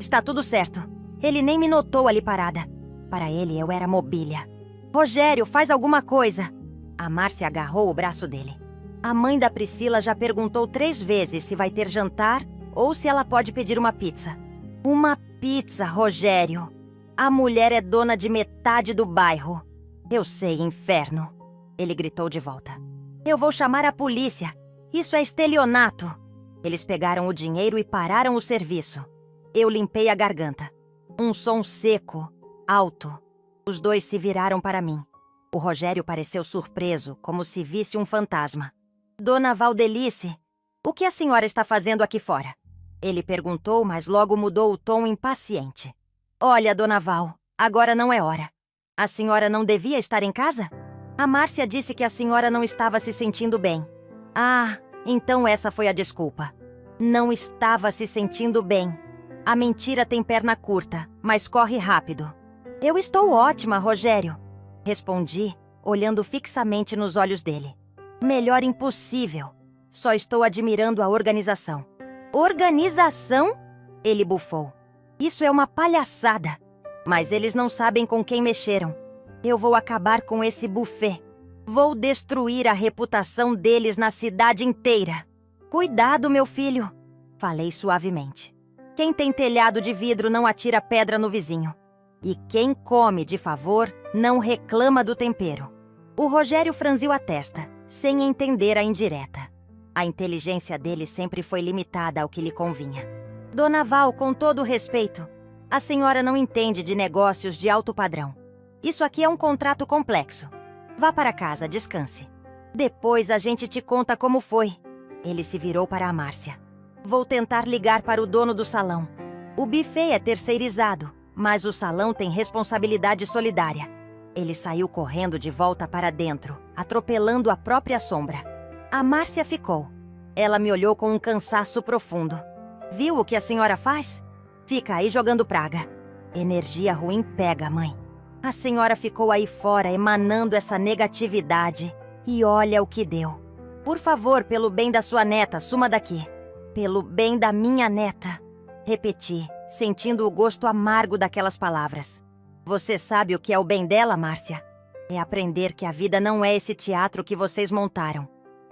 Está tudo certo. Ele nem me notou ali parada. Para ele, eu era mobília. Rogério, faz alguma coisa. A Márcia agarrou o braço dele. A mãe da Priscila já perguntou 3 vezes se vai ter jantar ou se ela pode pedir uma pizza. Uma pizza, Rogério. A mulher é dona de metade do bairro. Eu sei, inferno, ele gritou de volta. Eu vou chamar a polícia. Isso é estelionato. Eles pegaram o dinheiro e pararam o serviço. Eu limpei a garganta. Um som seco, alto. Os dois se viraram para mim. O Rogério pareceu surpreso, como se visse um fantasma. Dona Valdelice, o que a senhora está fazendo aqui fora? Ele perguntou, mas logo mudou o tom impaciente. Olha, Dona Val, agora não é hora. A senhora não devia estar em casa? A Márcia disse que a senhora não estava se sentindo bem. Ah, então essa foi a desculpa. Não estava se sentindo bem. A mentira tem perna curta, mas corre rápido. Eu estou ótima, Rogério, respondi, olhando fixamente nos olhos dele. Melhor impossível. Só estou admirando a organização. Organização? Ele bufou. Isso é uma palhaçada. Mas eles não sabem com quem mexeram. Eu vou acabar com esse buffet. Vou destruir a reputação deles na cidade inteira. Cuidado, meu filho, falei suavemente. Quem tem telhado de vidro não atira pedra no vizinho. E quem come de favor não reclama do tempero. O Rogério franziu a testa, sem entender a indireta. A inteligência dele sempre foi limitada ao que lhe convinha. Dona Val, com todo respeito, a senhora não entende de negócios de alto padrão. Isso aqui é um contrato complexo. Vá para casa, descanse. Depois a gente te conta como foi. Ele se virou para a Márcia. Vou tentar ligar para o dono do salão. O buffet é terceirizado, mas o salão tem responsabilidade solidária. Ele saiu correndo de volta para dentro, atropelando a própria sombra. A Márcia ficou. Ela me olhou com um cansaço profundo. Viu o que a senhora faz? Fica aí jogando praga. Energia ruim pega, mãe. A senhora ficou aí fora emanando essa negatividade e olha o que deu. Por favor, pelo bem da sua neta, suma daqui. Pelo bem da minha neta. Repeti, sentindo o gosto amargo daquelas palavras. Você sabe o que é o bem dela, Márcia? É aprender que a vida não é esse teatro que vocês montaram.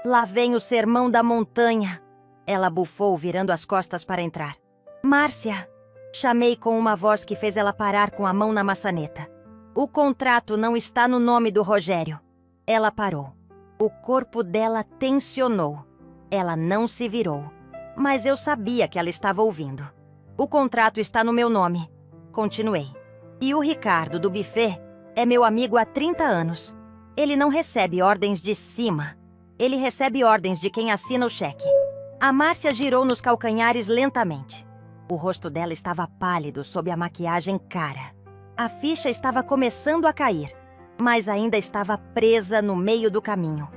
Lá vem o sermão da montanha. Ela bufou, virando as costas para entrar. Márcia! Chamei com uma voz que fez ela parar com a mão na maçaneta. O contrato não está no nome do Rogério. Ela parou. O corpo dela tensionou. Ela não se virou. Mas eu sabia que ela estava ouvindo. O contrato está no meu nome. Continuei. E o Ricardo, do buffet, é meu amigo há 30 anos. Ele não recebe ordens de cima. Ele recebe ordens de quem assina o cheque. A Márcia girou nos calcanhares lentamente. O rosto dela estava pálido sob a maquiagem cara. A ficha estava começando a cair, mas ainda estava presa no meio do caminho.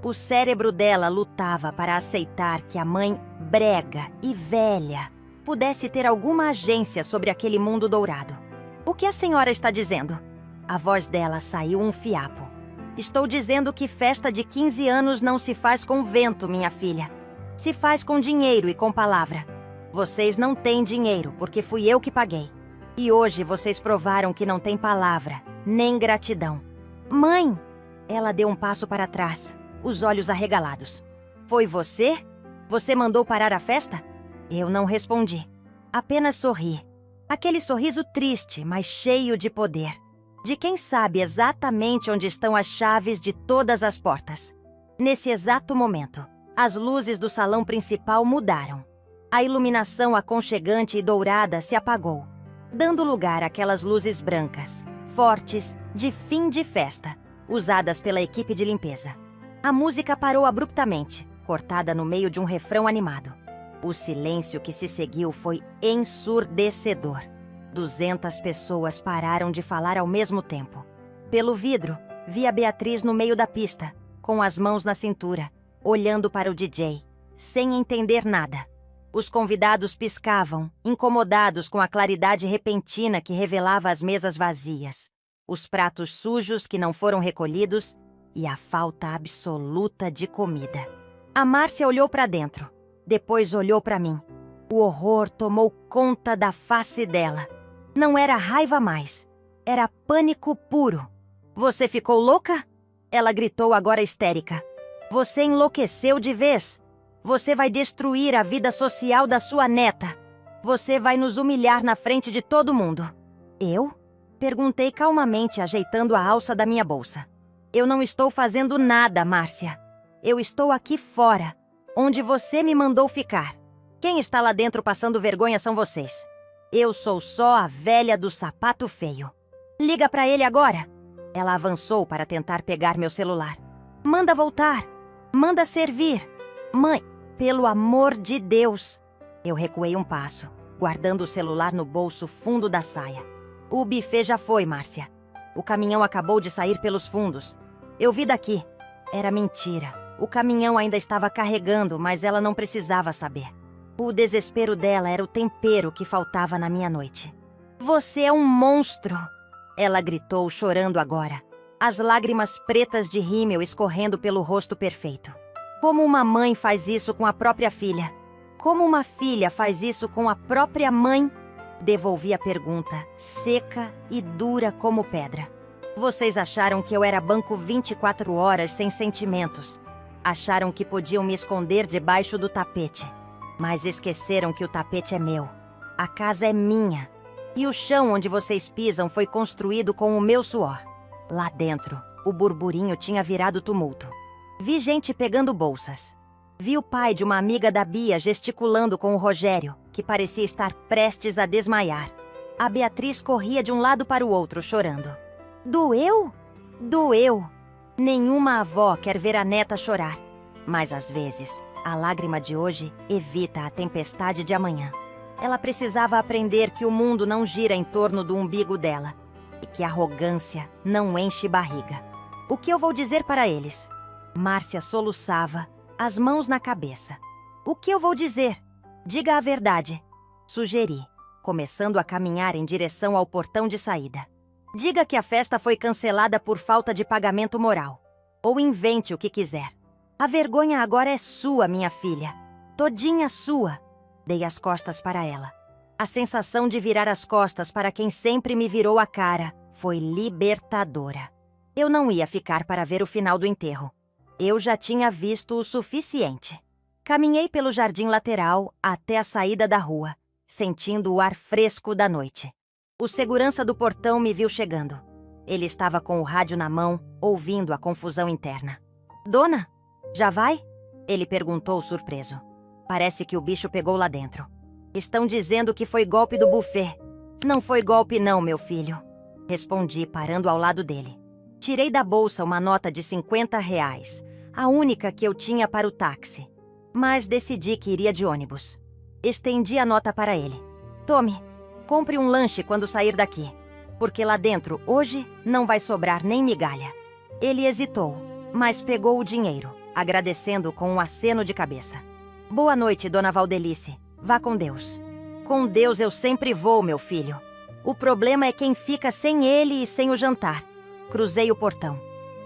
O cérebro dela lutava para aceitar que a mãe brega e velha pudesse ter alguma agência sobre aquele mundo dourado. O que a senhora está dizendo? A voz dela saiu um fiapo. Estou dizendo que festa de 15 anos não se faz com vento, minha filha. Se faz com dinheiro e com palavra. Vocês não têm dinheiro porque fui eu que paguei. E hoje vocês provaram que não tem palavra, nem gratidão. Mãe! Ela deu um passo para trás, os olhos arregalados. Foi você? Você mandou parar a festa? Eu não respondi. Apenas sorri. Aquele sorriso triste, mas cheio de poder. De quem sabe exatamente onde estão as chaves de todas as portas. Nesse exato momento, as luzes do salão principal mudaram. A iluminação aconchegante e dourada se apagou, dando lugar àquelas luzes brancas, fortes, de fim de festa, usadas pela equipe de limpeza. A música parou abruptamente, cortada no meio de um refrão animado. O silêncio que se seguiu foi ensurdecedor. 200 pessoas pararam de falar ao mesmo tempo. Pelo vidro, vi a Beatriz no meio da pista, com as mãos na cintura, olhando para o DJ, sem entender nada. Os convidados piscavam, incomodados com a claridade repentina que revelava as mesas vazias, os pratos sujos que não foram recolhidos e a falta absoluta de comida. A Márcia olhou para dentro, depois olhou para mim. O horror tomou conta da face dela. Não era raiva mais, era pânico puro. Você ficou louca? Ela gritou agora histérica. Você enlouqueceu de vez. Você vai destruir a vida social da sua neta. Você vai nos humilhar na frente de todo mundo. Eu? Perguntei calmamente, ajeitando a alça da minha bolsa. Eu não estou fazendo nada, Márcia. Eu estou aqui fora, onde você me mandou ficar. Quem está lá dentro passando vergonha são vocês. Eu sou só a velha do sapato feio. Liga pra ele agora. Ela avançou para tentar pegar meu celular. Manda voltar. Manda servir. Mãe, pelo amor de Deus. Eu recuei um passo, guardando o celular no bolso fundo da saia. O buffet já foi, Márcia. O caminhão acabou de sair pelos fundos. Eu vi daqui. Era mentira. O caminhão ainda estava carregando, mas ela não precisava saber. O desespero dela era o tempero que faltava na minha noite. Você é um monstro! Ela gritou, chorando agora. As lágrimas pretas de rímel escorrendo pelo rosto perfeito. Como uma mãe faz isso com a própria filha? Como uma filha faz isso com a própria mãe? Devolvi a pergunta, seca e dura como pedra. Vocês acharam que eu era banco 24 horas sem sentimentos. Acharam que podiam me esconder debaixo do tapete. Mas esqueceram que o tapete é meu. A casa é minha. E o chão onde vocês pisam foi construído com o meu suor. Lá dentro, o burburinho tinha virado tumulto. Vi gente pegando bolsas. Vi o pai de uma amiga da Bia gesticulando com o Rogério, que parecia estar prestes a desmaiar. A Beatriz corria de um lado para o outro, chorando. Doeu? Doeu. Nenhuma avó quer ver a neta chorar. Mas às vezes, a lágrima de hoje evita a tempestade de amanhã. Ela precisava aprender que o mundo não gira em torno do umbigo dela e que a arrogância não enche barriga. O que eu vou dizer para eles? Márcia soluçava, as mãos na cabeça. O que eu vou dizer? Diga a verdade. Sugeri, começando a caminhar em direção ao portão de saída. Diga que a festa foi cancelada por falta de pagamento moral. Ou invente o que quiser. A vergonha agora é sua, minha filha. Todinha sua. Dei as costas para ela. A sensação de virar as costas para quem sempre me virou a cara foi libertadora. Eu não ia ficar para ver o final do enterro. Eu já tinha visto o suficiente. Caminhei pelo jardim lateral até a saída da rua, sentindo o ar fresco da noite. O segurança do portão me viu chegando. Ele estava com o rádio na mão, ouvindo a confusão interna. Dona, já vai? Ele perguntou surpreso. Parece que o bicho pegou lá dentro. Estão dizendo que foi golpe do buffet. Não foi golpe não, meu filho. Respondi, parando ao lado dele. Tirei da bolsa uma nota de R$50, a única que eu tinha para o táxi. Mas decidi que iria de ônibus. Estendi a nota para ele. Tome, compre um lanche quando sair daqui, porque lá dentro, hoje, não vai sobrar nem migalha. Ele hesitou, mas pegou o dinheiro, agradecendo com um aceno de cabeça. Boa noite, dona Valdelice. Vá com Deus. Com Deus eu sempre vou, meu filho. O problema é quem fica sem ele e sem o jantar. Cruzei o portão.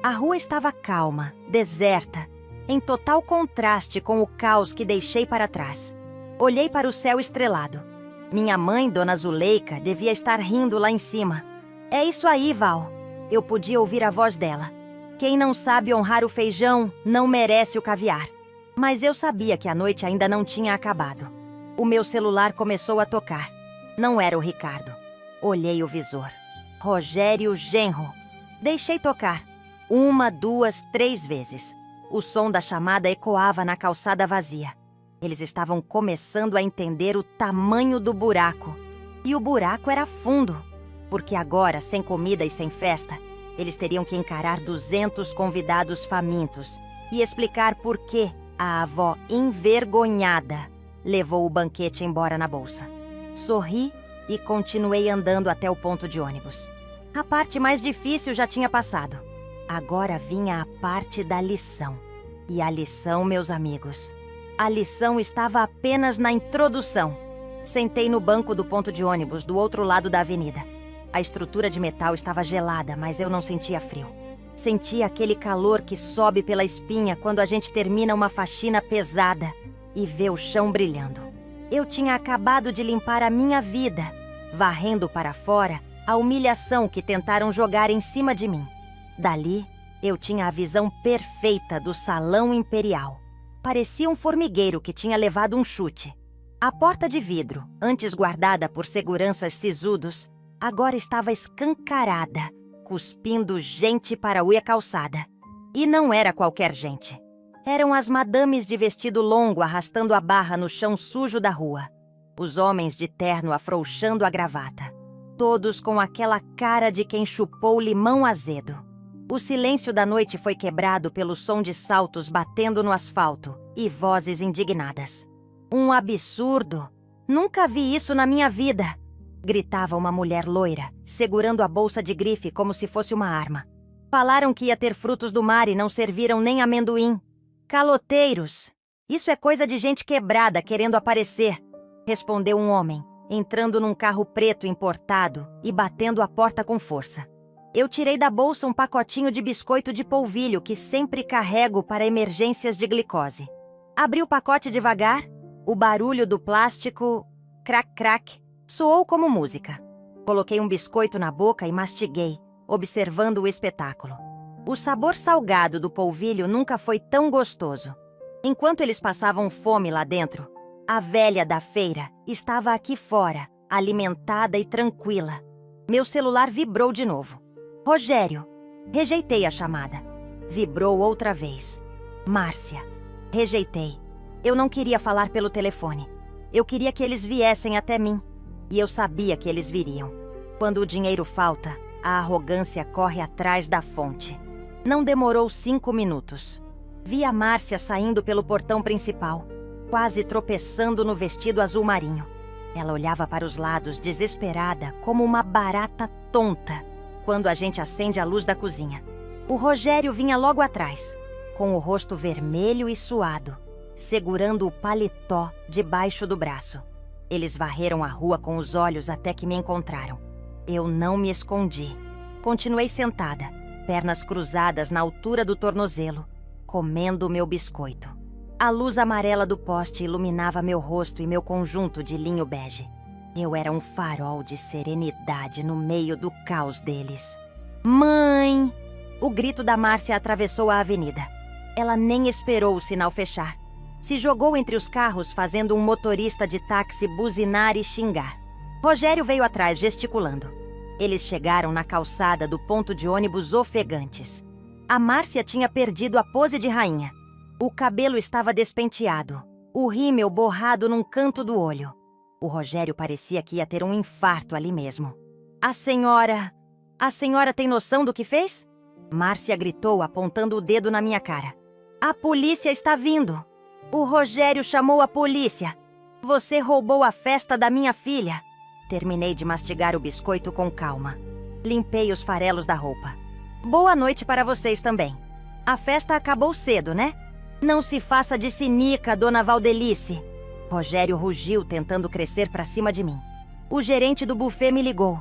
A rua estava calma, deserta, em total contraste com o caos que deixei para trás. Olhei para o céu estrelado. Minha mãe, dona Zuleika, devia estar rindo lá em cima. É isso aí, Val. Eu podia ouvir a voz dela. Quem não sabe honrar o feijão não merece o caviar. Mas eu sabia que a noite ainda não tinha acabado. O meu celular começou a tocar. Não era o Ricardo. Olhei o visor. Rogério Genro. Deixei tocar. 1, 2, 3 vezes. O som da chamada ecoava na calçada vazia. Eles estavam começando a entender o tamanho do buraco. E o buraco era fundo. Porque agora, sem comida e sem festa, eles teriam que encarar 200 convidados famintos e explicar por que a avó envergonhada levou o banquete embora na bolsa. Sorri e continuei andando até o ponto de ônibus. A parte mais difícil já tinha passado. Agora vinha a parte da lição. E a lição, meus amigos, a lição estava apenas na introdução. Sentei no banco do ponto de ônibus do outro lado da avenida. A estrutura de metal estava gelada, mas eu não sentia frio. Sentia aquele calor que sobe pela espinha quando a gente termina uma faxina pesada e vê o chão brilhando. Eu tinha acabado de limpar a minha vida, varrendo para fora a humilhação que tentaram jogar em cima de mim. Dali, eu tinha a visão perfeita do salão imperial. Parecia um formigueiro que tinha levado um chute. A porta de vidro, antes guardada por seguranças sisudos, agora estava escancarada, cuspindo gente para a calçada. E não era qualquer gente. Eram as madames de vestido longo arrastando a barra no chão sujo da rua. Os homens de terno afrouxando a gravata. Todos com aquela cara de quem chupou limão azedo. O silêncio da noite foi quebrado pelo som de saltos batendo no asfalto e vozes indignadas. Um absurdo! Nunca vi isso na minha vida! Gritava uma mulher loira, segurando a bolsa de grife como se fosse uma arma. Falaram que ia ter frutos do mar e não serviram nem amendoim. Caloteiros! Isso é coisa de gente quebrada querendo aparecer, respondeu um homem, entrando num carro preto importado e batendo a porta com força. Eu tirei da bolsa um pacotinho de biscoito de polvilho que sempre carrego para emergências de glicose. Abri o pacote devagar, o barulho do plástico, crac crac, soou como música. Coloquei um biscoito na boca e mastiguei, observando o espetáculo. O sabor salgado do polvilho nunca foi tão gostoso. Enquanto eles passavam fome lá dentro, a velha da feira estava aqui fora, alimentada e tranquila. Meu celular vibrou de novo. Rogério. Rejeitei a chamada. Vibrou outra vez. Márcia. Rejeitei. Eu não queria falar pelo telefone. Eu queria que eles viessem até mim. E eu sabia que eles viriam. Quando o dinheiro falta, a arrogância corre atrás da fonte. Não demorou 5 minutos. Vi a Márcia saindo pelo portão principal, quase tropeçando no vestido azul marinho. Ela olhava para os lados, desesperada, como uma barata tonta, quando a gente acende a luz da cozinha. O Rogério vinha logo atrás, com o rosto vermelho e suado, segurando o paletó debaixo do braço. Eles varreram a rua com os olhos até que me encontraram. Eu não me escondi. Continuei sentada, pernas cruzadas na altura do tornozelo, comendo meu biscoito. A luz amarela do poste iluminava meu rosto e meu conjunto de linho bege. Eu era um farol de serenidade no meio do caos deles. Mãe! O grito da Márcia atravessou a avenida. Ela nem esperou o sinal fechar. Se jogou entre os carros, fazendo um motorista de táxi buzinar e xingar. Rogério veio atrás, gesticulando. Eles chegaram na calçada do ponto de ônibus ofegantes. A Márcia tinha perdido a pose de rainha. O cabelo estava despenteado, o rímel borrado num canto do olho. O Rogério parecia que ia ter um infarto ali mesmo. A senhora tem noção do que fez? Márcia gritou, apontando o dedo na minha cara. A polícia está vindo. O Rogério chamou a polícia. Você roubou a festa da minha filha. Terminei de mastigar o biscoito com calma. Limpei os farelos da roupa. Boa noite para vocês também. A festa acabou cedo, né? Não se faça de cinica, dona Valdelice. Rogério rugiu, tentando crescer para cima de mim. O gerente do buffet me ligou.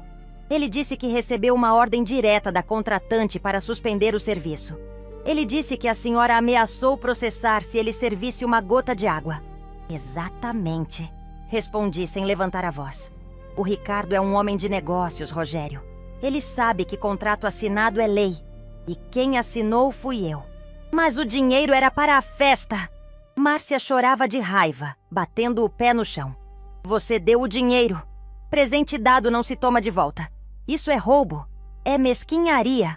Ele disse que recebeu uma ordem direta da contratante para suspender o serviço. Ele disse que a senhora ameaçou processar se ele servisse uma gota de água. Exatamente, respondi sem levantar a voz. O Ricardo é um homem de negócios, Rogério. Ele sabe que contrato assinado é lei. E quem assinou fui eu. Mas o dinheiro era para a festa. Márcia chorava de raiva, batendo o pé no chão. Você deu o dinheiro. Presente dado não se toma de volta. Isso é roubo. É mesquinharia.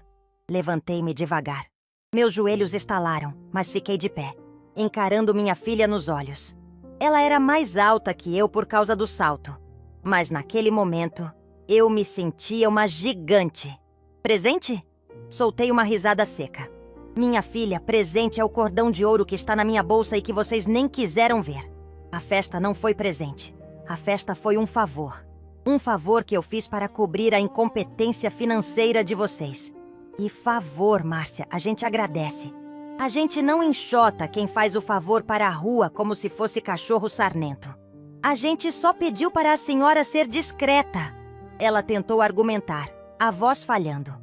Levantei-me devagar. Meus joelhos estalaram, mas fiquei de pé, encarando minha filha nos olhos. Ela era mais alta que eu por causa do salto. Mas naquele momento, eu me sentia uma gigante. Presente? Soltei uma risada seca. Minha filha, presente é o cordão de ouro que está na minha bolsa e que vocês nem quiseram ver. A festa não foi presente. A festa foi um favor. Um favor que eu fiz para cobrir a incompetência financeira de vocês. E favor, Márcia, a gente agradece. A gente não enxota quem faz o favor para a rua como se fosse cachorro sarnento. A gente só pediu para a senhora ser discreta. Ela tentou argumentar, a voz falhando.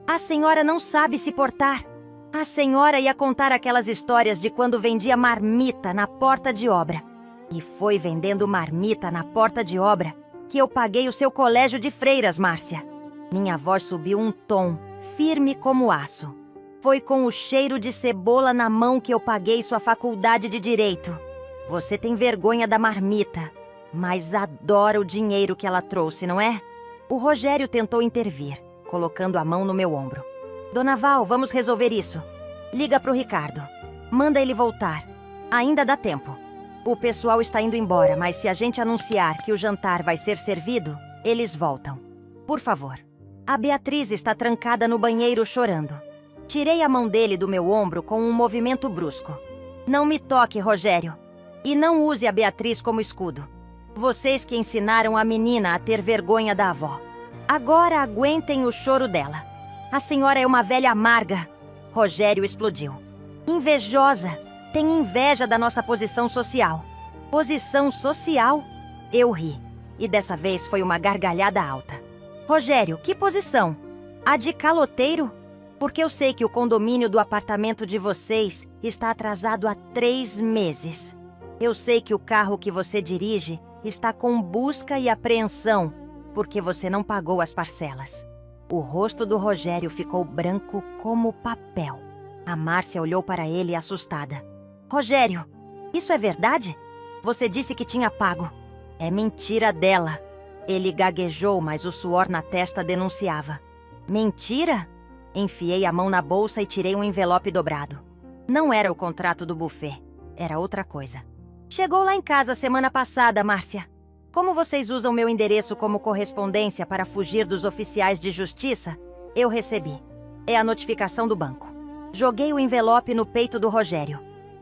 A senhora não sabe se portar. A senhora ia contar aquelas histórias de quando vendia marmita na porta de obra. E foi vendendo marmita na porta de obra que eu paguei o seu colégio de freiras, Márcia. Minha voz subiu um tom, firme como aço. Foi com o cheiro de cebola na mão que eu paguei sua faculdade de direito. Você tem vergonha da marmita, mas adora o dinheiro que ela trouxe, não é? O Rogério tentou intervir, colocando a mão no meu ombro. Dona Val, vamos resolver isso. Liga pro Ricardo. Manda ele voltar. Ainda dá tempo. O pessoal está indo embora, mas se a gente anunciar que o jantar vai ser servido, eles voltam. Por favor. A Beatriz está trancada no banheiro chorando. Tirei a mão dele do meu ombro com um movimento brusco. Não me toque, Rogério. E não use a Beatriz como escudo. Vocês que ensinaram a menina a ter vergonha da avó. Agora aguentem o choro dela. A senhora é uma velha amarga. Rogério explodiu. Invejosa. Tem inveja da nossa posição social. Posição social? Eu ri. E dessa vez foi uma gargalhada alta. Rogério, que posição? A de caloteiro? Porque eu sei que o condomínio do apartamento de vocês está atrasado há 3 meses. Eu sei que o carro que você dirige está com busca e apreensão, porque você não pagou as parcelas. O rosto do Rogério ficou branco como papel. A Márcia olhou para ele assustada. Rogério, isso é verdade? Você disse que tinha pago. É mentira dela. Ele gaguejou, mas o suor na testa denunciava. Mentira? Enfiei a mão na bolsa e tirei um envelope dobrado. Não era o contrato do buffet, era outra coisa. Chegou lá em casa semana passada, Márcia. Como vocês usam meu endereço como correspondência para fugir dos oficiais de justiça, eu recebi. É a notificação do banco. Joguei o envelope no peito do Rogério.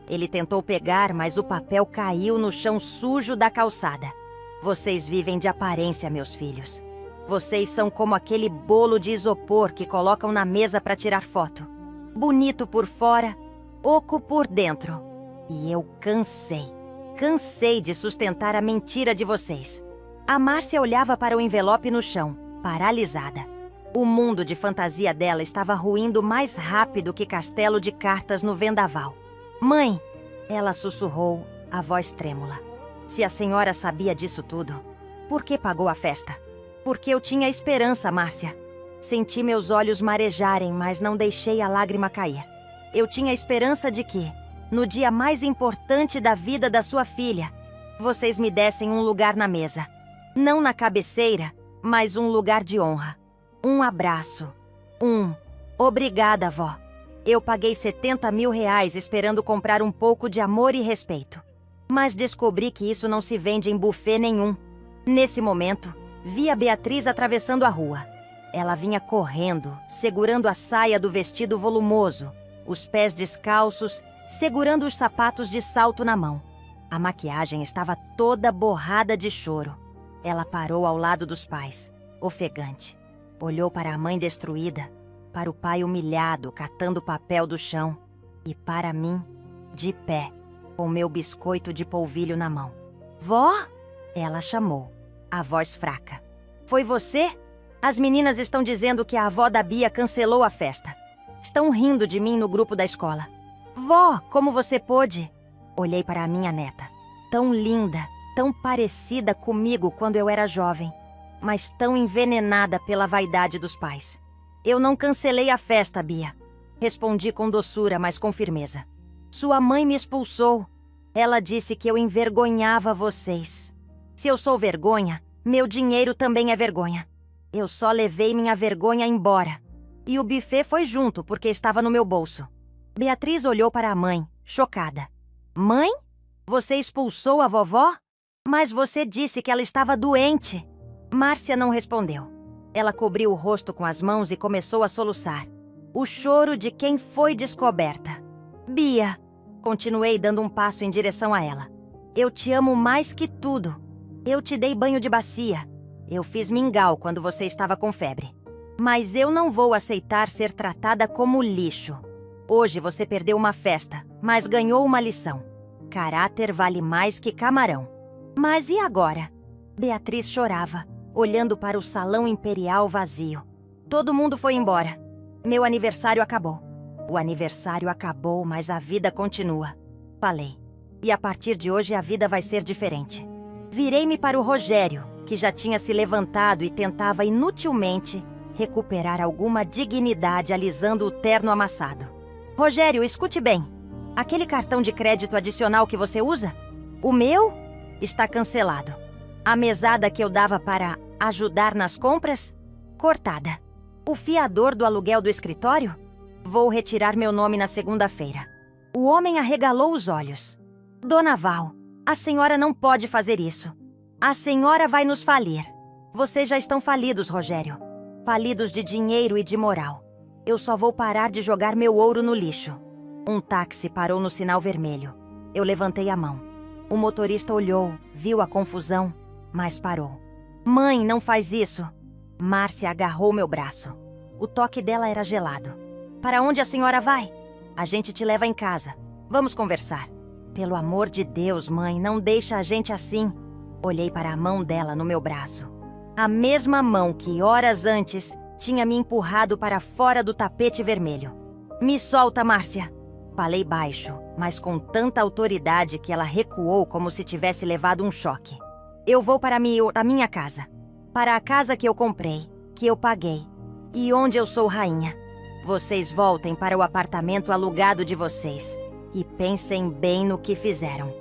Ele tentou pegar, mas o papel caiu no chão sujo da calçada. Vocês vivem de aparência, meus filhos. Vocês são como aquele bolo de isopor que colocam na mesa para tirar foto. Bonito por fora, oco por dentro. E eu cansei. Cansei de sustentar a mentira de vocês. A Márcia olhava para o envelope no chão, paralisada. O mundo de fantasia dela estava ruindo mais rápido que castelo de cartas no vendaval. Mãe, ela sussurrou, a voz trêmula. Se a senhora sabia disso tudo, por que pagou a festa? Porque eu tinha esperança, Márcia. Senti meus olhos marejarem, mas não deixei a lágrima cair. Eu tinha esperança de que, no dia mais importante da vida da sua filha, vocês me dessem um lugar na mesa. Não na cabeceira, mas um lugar de honra. Um abraço. Obrigada, vó. Eu paguei R$70 mil esperando comprar um pouco de amor e respeito. Mas descobri que isso não se vende em buffet nenhum. Nesse momento, vi a Beatriz atravessando a rua. Ela vinha correndo, segurando a saia do vestido volumoso, os pés descalços, segurando os sapatos de salto na mão. A maquiagem estava toda borrada de choro. Ela parou ao lado dos pais, ofegante. Olhou para a mãe destruída, para o pai humilhado, catando papel do chão, e para mim, de pé, com meu biscoito de polvilho na mão. Vó? Ela chamou, a voz fraca. Foi você? As meninas estão dizendo que a avó da Bia cancelou a festa. Estão rindo de mim no grupo da escola. Vó, como você pôde? Olhei para a minha neta. Tão linda, tão parecida comigo quando eu era jovem, mas tão envenenada pela vaidade dos pais. Eu não cancelei a festa, Bia. Respondi com doçura, mas com firmeza. Sua mãe me expulsou. Ela disse que eu envergonhava vocês. Se eu sou vergonha, meu dinheiro também é vergonha. Eu só levei minha vergonha embora. E o buffet foi junto, porque estava no meu bolso. Beatriz olhou para a mãe, chocada. Mãe? Você expulsou a vovó? Mas você disse que ela estava doente. Márcia não respondeu. Ela cobriu o rosto com as mãos e começou a soluçar. O choro de quem foi descoberta. Bia, continuei dando um passo em direção a ela. Eu te amo mais que tudo. Eu te dei banho de bacia. Eu fiz mingau quando você estava com febre. Mas eu não vou aceitar ser tratada como lixo. Hoje você perdeu uma festa, mas ganhou uma lição. Caráter vale mais que camarão. Mas e agora? Beatriz chorava, olhando para o salão imperial vazio. Todo mundo foi embora. Meu aniversário acabou. O aniversário acabou, mas a vida continua. Falei. E a partir de hoje a vida vai ser diferente. Virei-me para o Rogério, que já tinha se levantado e tentava inutilmente recuperar alguma dignidade alisando o terno amassado. Rogério, escute bem. Aquele cartão de crédito adicional que você usa? O meu? Está cancelado. A mesada que eu dava para Ajudar nas compras? Cortada. O fiador do aluguel do escritório? Vou retirar meu nome na segunda-feira. O homem arregalou os olhos. Dona Val, a senhora não pode fazer isso. A senhora vai nos falir. Vocês já estão falidos, Rogério. Falidos de dinheiro e de moral. Eu só vou parar de jogar meu ouro no lixo. Um táxi parou no sinal vermelho. Eu levantei a mão. O motorista olhou, viu a confusão, mas parou. Mãe, não faz isso. Márcia agarrou meu braço. O toque dela era gelado. Para onde a senhora vai? A gente te leva em casa. Vamos conversar. Pelo amor de Deus, mãe, não deixa a gente assim. Olhei para a mão dela no meu braço. A mesma mão que, horas antes, tinha me empurrado para fora do tapete vermelho. Me solta, Márcia. Falei baixo, mas com tanta autoridade que ela recuou como se tivesse levado um choque. Eu vou para a minha casa. Para a casa que eu comprei, que eu paguei. E onde eu sou rainha. Vocês voltem para o apartamento alugado de vocês. E pensem bem no que fizeram.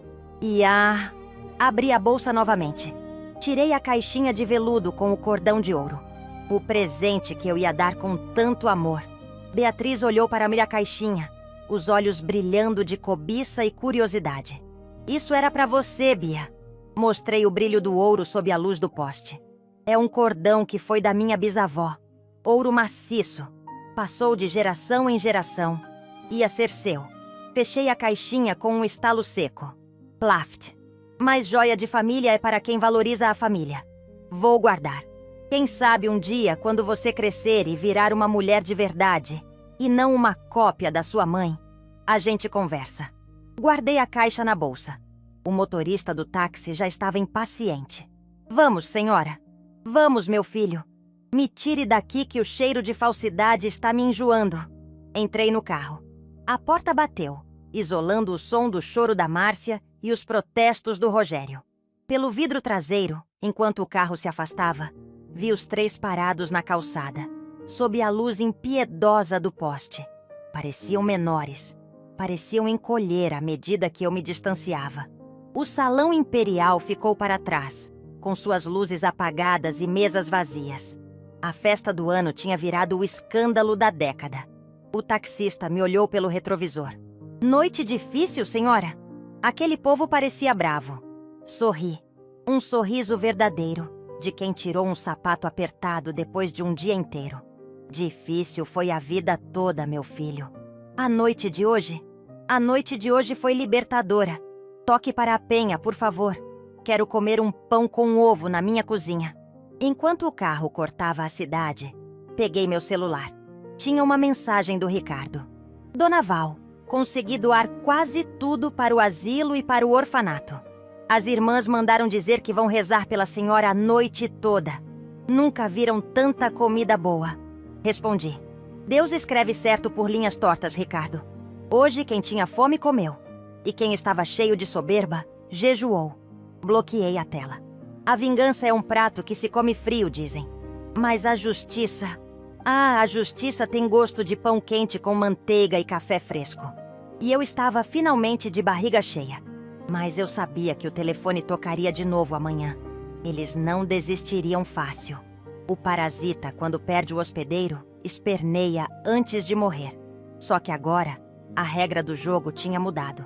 Abri a bolsa novamente. Tirei a caixinha de veludo com o cordão de ouro. O presente que eu ia dar com tanto amor. Beatriz olhou para a minha caixinha, os olhos brilhando de cobiça e curiosidade. Isso era para você, Bia. Mostrei o brilho do ouro sob a luz do poste. É um cordão que foi da minha bisavó. Ouro maciço. Passou de geração em geração. Ia ser seu. Fechei a caixinha com um estalo seco. Plaft. Mas joia de família é para quem valoriza a família. Vou guardar. Quem sabe um dia, quando você crescer e virar uma mulher de verdade, e não uma cópia da sua mãe, a gente conversa. Guardei a caixa na bolsa. O motorista do táxi já estava impaciente. Vamos, senhora. Vamos, meu filho. Me tire daqui que o cheiro de falsidade está me enjoando. Entrei no carro. A porta bateu, isolando o som do choro da Márcia e os protestos do Rogério. Pelo vidro traseiro, enquanto o carro se afastava, vi os três parados na calçada, sob a luz impiedosa do poste. Pareciam menores, pareciam encolher à medida que eu me distanciava. O salão imperial ficou para trás, com suas luzes apagadas e mesas vazias. A festa do ano tinha virado o escândalo da década. O taxista me olhou pelo retrovisor. Noite difícil, senhora? Aquele povo parecia bravo. Sorri. Um sorriso verdadeiro, de quem tirou um sapato apertado depois de um dia inteiro. Difícil foi a vida toda, meu filho. A noite de hoje foi libertadora. Toque para a penha, por favor. Quero comer um pão com ovo na minha cozinha. Enquanto o carro cortava a cidade, peguei meu celular. Tinha uma mensagem do Ricardo. Dona Val, consegui doar quase tudo para o asilo e para o orfanato. As irmãs mandaram dizer que vão rezar pela senhora a noite toda. Nunca viram tanta comida boa. Respondi. Deus escreve certo por linhas tortas, Ricardo. Hoje quem tinha fome comeu. E quem estava cheio de soberba, jejuou. Bloqueei a tela. A vingança é um prato que se come frio, dizem. Mas a justiça... a justiça tem gosto de pão quente com manteiga e café fresco. E eu estava finalmente de barriga cheia. Mas eu sabia que o telefone tocaria de novo amanhã. Eles não desistiriam fácil. O parasita, quando perde o hospedeiro, esperneia antes de morrer. Só que agora, a regra do jogo tinha mudado.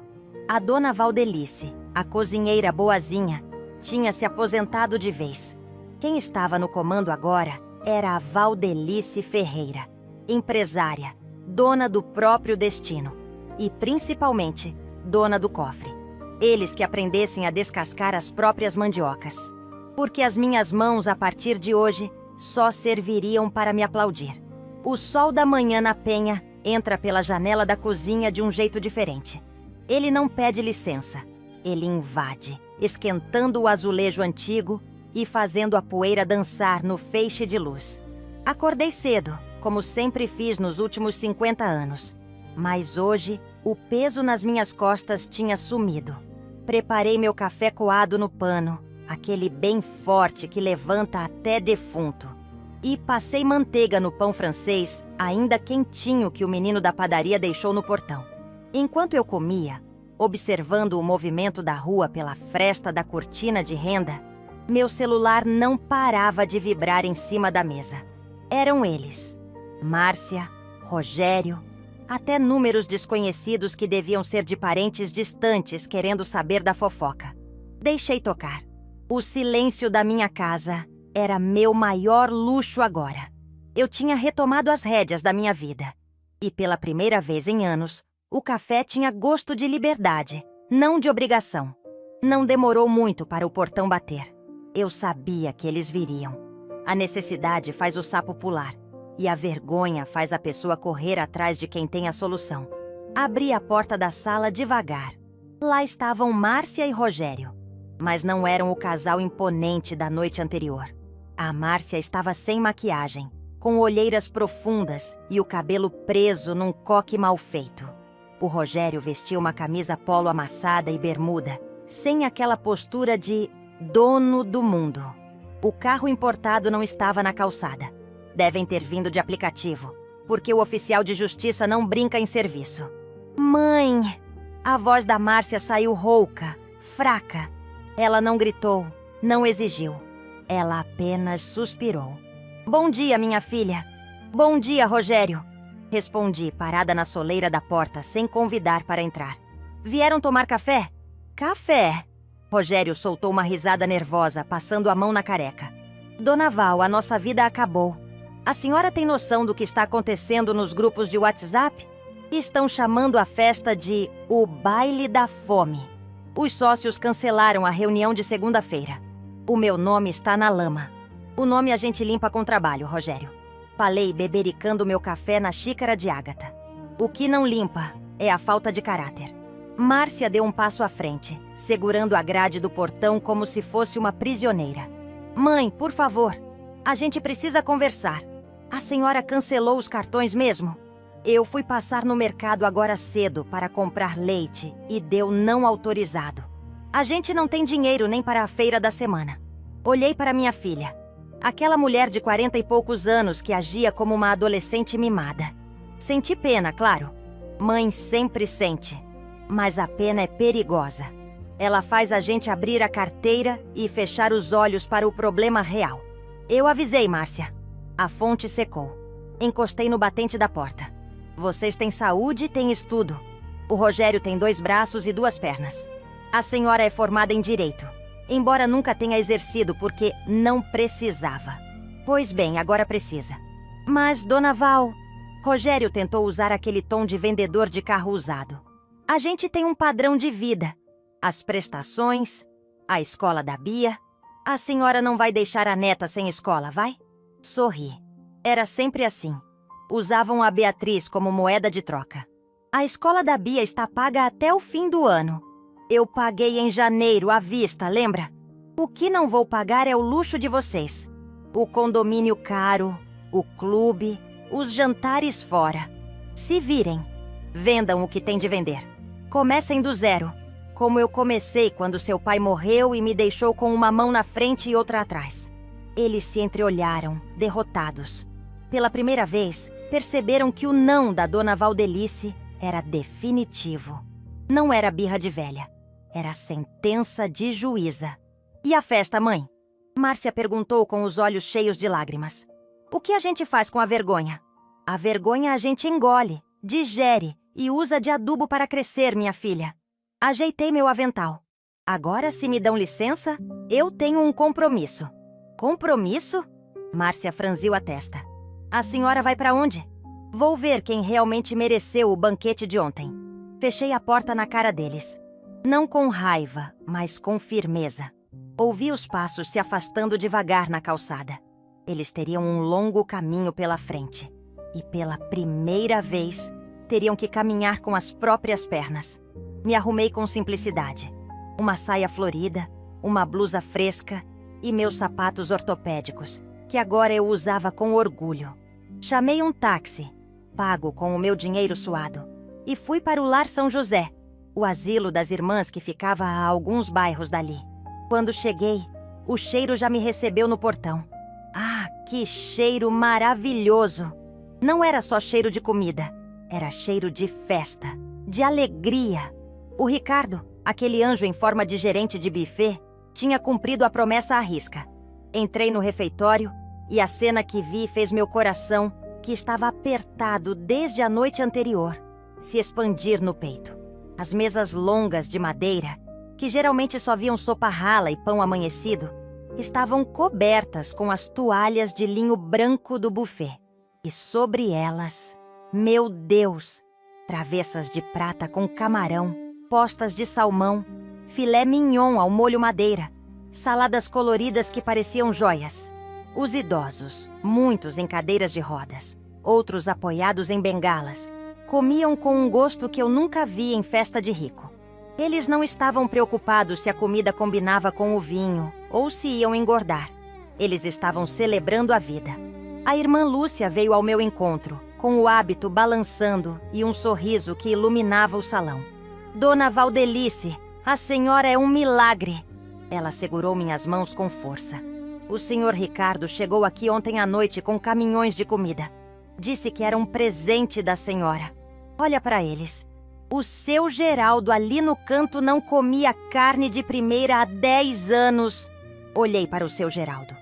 A dona Valdelice, a cozinheira boazinha, tinha se aposentado de vez. Quem estava no comando agora era a Valdelice Ferreira, empresária, dona do próprio destino e, principalmente, dona do cofre. Eles que aprendessem a descascar as próprias mandiocas. Porque as minhas mãos, a partir de hoje, só serviriam para me aplaudir. O sol da manhã na penha entra pela janela da cozinha de um jeito diferente. Ele não pede licença. Ele invade, esquentando o azulejo antigo e fazendo a poeira dançar no feixe de luz. Acordei cedo, como sempre fiz nos últimos 50 anos. Mas hoje, o peso nas minhas costas tinha sumido. Preparei meu café coado no pano, aquele bem forte que levanta até defunto. E passei manteiga no pão francês, ainda quentinho, que o menino da padaria deixou no portão. Enquanto eu comia, observando o movimento da rua pela fresta da cortina de renda, Meu celular não parava de vibrar em cima da mesa. Eram eles: Márcia, Rogério, até números desconhecidos que deviam ser de parentes distantes querendo saber da fofoca. Deixei tocar. O silêncio da minha casa era meu maior luxo agora. Eu tinha retomado as rédeas da minha vida. E pela primeira vez em anos, o café tinha gosto de liberdade, não de obrigação. Não demorou muito para o portão bater. Eu sabia que eles viriam. A necessidade faz o sapo pular, e a vergonha faz a pessoa correr atrás de quem tem a solução. Abri a porta da sala devagar. Lá estavam Márcia e Rogério, mas não eram o casal imponente da noite anterior. A Márcia estava sem maquiagem, com olheiras profundas e o cabelo preso num coque mal feito. O Rogério vestia uma camisa polo amassada e bermuda, sem aquela postura de dono do mundo. O carro importado não estava na calçada. Devem ter vindo de aplicativo, porque o oficial de justiça não brinca em serviço. Mãe! A voz da Márcia saiu rouca, fraca. Ela não gritou, não exigiu. Ela apenas suspirou. Bom dia, minha filha. Bom dia, Rogério. Respondi, parada na soleira da porta, sem convidar para entrar. Vieram tomar café? Café! Rogério soltou uma risada nervosa, passando a mão na careca. Dona Val, a nossa vida acabou. A senhora tem noção do que está acontecendo nos grupos de WhatsApp? Estão chamando a festa de o Baile da Fome. Os sócios cancelaram a reunião de segunda-feira. O meu nome está na lama. O nome a gente limpa com trabalho, Rogério. Falei, bebericando meu café na xícara de Ágata. O que não limpa é a falta de caráter. Márcia deu um passo à frente, segurando a grade do portão como se fosse uma prisioneira. Mãe, por favor, a gente precisa conversar. A senhora cancelou os cartões mesmo? Eu fui passar no mercado agora cedo para comprar leite e deu não autorizado. A gente não tem dinheiro nem para a feira da semana. Olhei para minha filha. Aquela mulher de 40 e poucos anos que agia como uma adolescente mimada. Senti pena, claro. Mãe sempre sente. Mas a pena é perigosa. Ela faz a gente abrir a carteira e fechar os olhos para o problema real. Eu avisei, Márcia. A fonte secou. Encostei no batente da porta. Vocês têm saúde e têm estudo. O Rogério tem 2 braços e 2 pernas. A senhora é formada em direito, embora nunca tenha exercido porque não precisava. Pois bem, agora precisa. Mas, Dona Val, Rogério tentou usar aquele tom de vendedor de carro usado. A gente tem um padrão de vida. As prestações, a escola da Bia. A senhora não vai deixar a neta sem escola, vai? Sorri. Era sempre assim. Usavam a Beatriz como moeda de troca. A escola da Bia está paga até o fim do ano. Eu paguei em janeiro à vista, lembra? O que não vou pagar é o luxo de vocês. O condomínio caro, o clube, os jantares fora. Se virem. Vendam o que tem de vender. Comecem do zero, como eu comecei quando seu pai morreu e me deixou com uma mão na frente e outra atrás. Eles se entreolharam, derrotados. Pela primeira vez, perceberam que o não da Dona Valdelice era definitivo. Não era birra de velha, era sentença de juíza. E a festa, mãe? Márcia perguntou com os olhos cheios de lágrimas. O que a gente faz com a vergonha? A vergonha a gente engole, digere e usa de adubo para crescer, minha filha. Ajeitei meu avental. Agora, se me dão licença, eu tenho um compromisso. Compromisso? Márcia franziu a testa. A senhora vai para onde? Vou ver quem realmente mereceu o banquete de ontem. Fechei a porta na cara deles. Não com raiva, mas com firmeza. Ouvi os passos se afastando devagar na calçada. Eles teriam um longo caminho pela frente. E pela primeira vez, teriam que caminhar com as próprias pernas. Me arrumei com simplicidade. Uma saia florida, uma blusa fresca e meus sapatos ortopédicos, que agora eu usava com orgulho. Chamei um táxi, pago com o meu dinheiro suado, e fui para o Lar São José, o asilo das irmãs que ficava a alguns bairros dali. Quando cheguei, o cheiro já me recebeu no portão. Ah, que cheiro maravilhoso! Não era só cheiro de comida, era cheiro de festa, de alegria. O Ricardo, aquele anjo em forma de gerente de buffet, Tinha cumprido a promessa à risca. Entrei no refeitório e a cena que vi fez meu coração, que estava apertado desde a noite anterior, se expandir no peito. As mesas longas de madeira, que geralmente só viam sopa rala e pão amanhecido, estavam cobertas com as toalhas de linho branco do buffet. E sobre elas, meu Deus, travessas de prata com camarão, postas de salmão, filé mignon ao molho madeira, saladas coloridas que pareciam joias. Os idosos, muitos em cadeiras de rodas, outros apoiados em bengalas, comiam com um gosto que eu nunca vi em festa de rico. Eles não estavam preocupados se a comida combinava com o vinho ou se iam engordar. Eles estavam celebrando a vida. A irmã Lúcia veio ao meu encontro, com o hábito balançando e um sorriso que iluminava o salão. Dona Valdelice, a senhora é um milagre! Ela segurou minhas mãos com força. O senhor Ricardo chegou aqui ontem à noite com caminhões de comida. Disse que era um presente da senhora. Olha para eles. O seu Geraldo ali no canto não comia carne de primeira há 10 anos. Olhei para o seu Geraldo.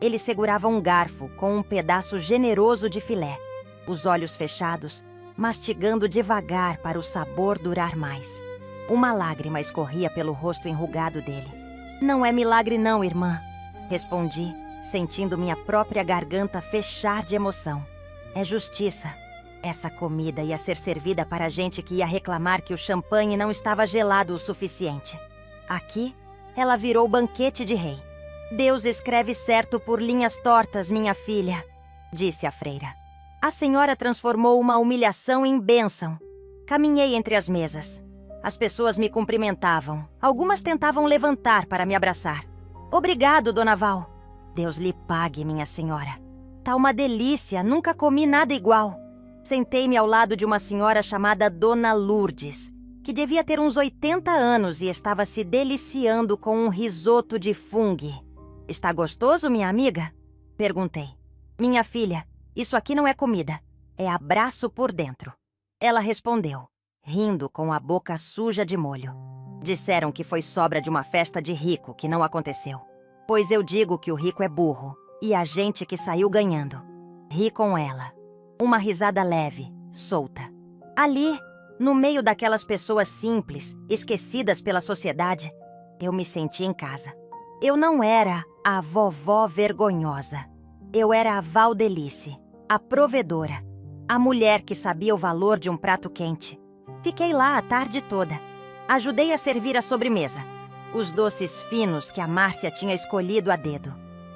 Ele segurava um garfo com um pedaço generoso de filé, os olhos fechados, mastigando devagar para o sabor durar mais. Uma lágrima escorria pelo rosto enrugado dele. Não é milagre não, irmã, respondi, sentindo minha própria garganta fechar de emoção. É justiça. Essa comida ia ser servida para gente que ia reclamar que o champanhe não estava gelado o suficiente. Aqui, ela virou banquete de rei. Deus escreve certo por linhas tortas, minha filha, disse a freira. A senhora transformou uma humilhação em bênção. Caminhei entre as mesas. As pessoas me cumprimentavam. Algumas tentavam levantar para me abraçar. Obrigado, Dona Val. Deus lhe pague, minha senhora. Tá uma delícia, nunca comi nada igual. Sentei-me ao lado de uma senhora chamada Dona Lourdes, que devia ter uns 80 anos e estava se deliciando com um risoto de fungo. Está gostoso, minha amiga? Perguntei. Minha filha, isso aqui não é comida, é abraço por dentro. Ela respondeu, rindo com a boca suja de molho. Disseram que foi sobra de uma festa de rico que não aconteceu. Pois eu digo que o rico é burro e a gente que saiu ganhando. Ri com ela. Uma risada leve, solta. Ali, no meio daquelas pessoas simples, esquecidas pela sociedade, eu me senti em casa. Eu não era a vovó vergonhosa. Eu era a Valdelice, a provedora, a mulher que sabia o valor de um prato quente. Fiquei lá a tarde toda. Ajudei a servir a sobremesa, os doces finos que a Márcia tinha escolhido a dedo.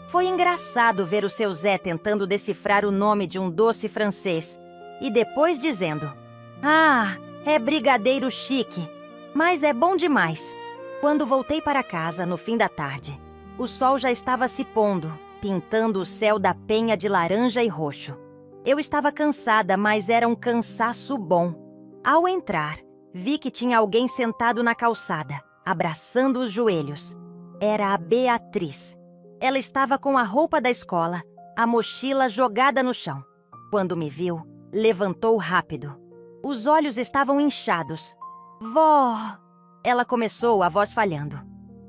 Foi engraçado ver o seu Zé tentando decifrar o nome de um doce francês e depois dizendo: "Ah, é brigadeiro chique, mas é bom demais." Quando voltei para casa no fim da tarde, o sol já estava se pondo, pintando o céu da penha de laranja e roxo. Eu estava cansada, mas era um cansaço bom. Ao entrar, vi que tinha alguém sentado na calçada, abraçando os joelhos. Era a Beatriz. Ela estava com a roupa da escola, a mochila jogada no chão. Quando me viu, levantou rápido. Os olhos estavam inchados. "Vó!" Ela começou, a voz falhando.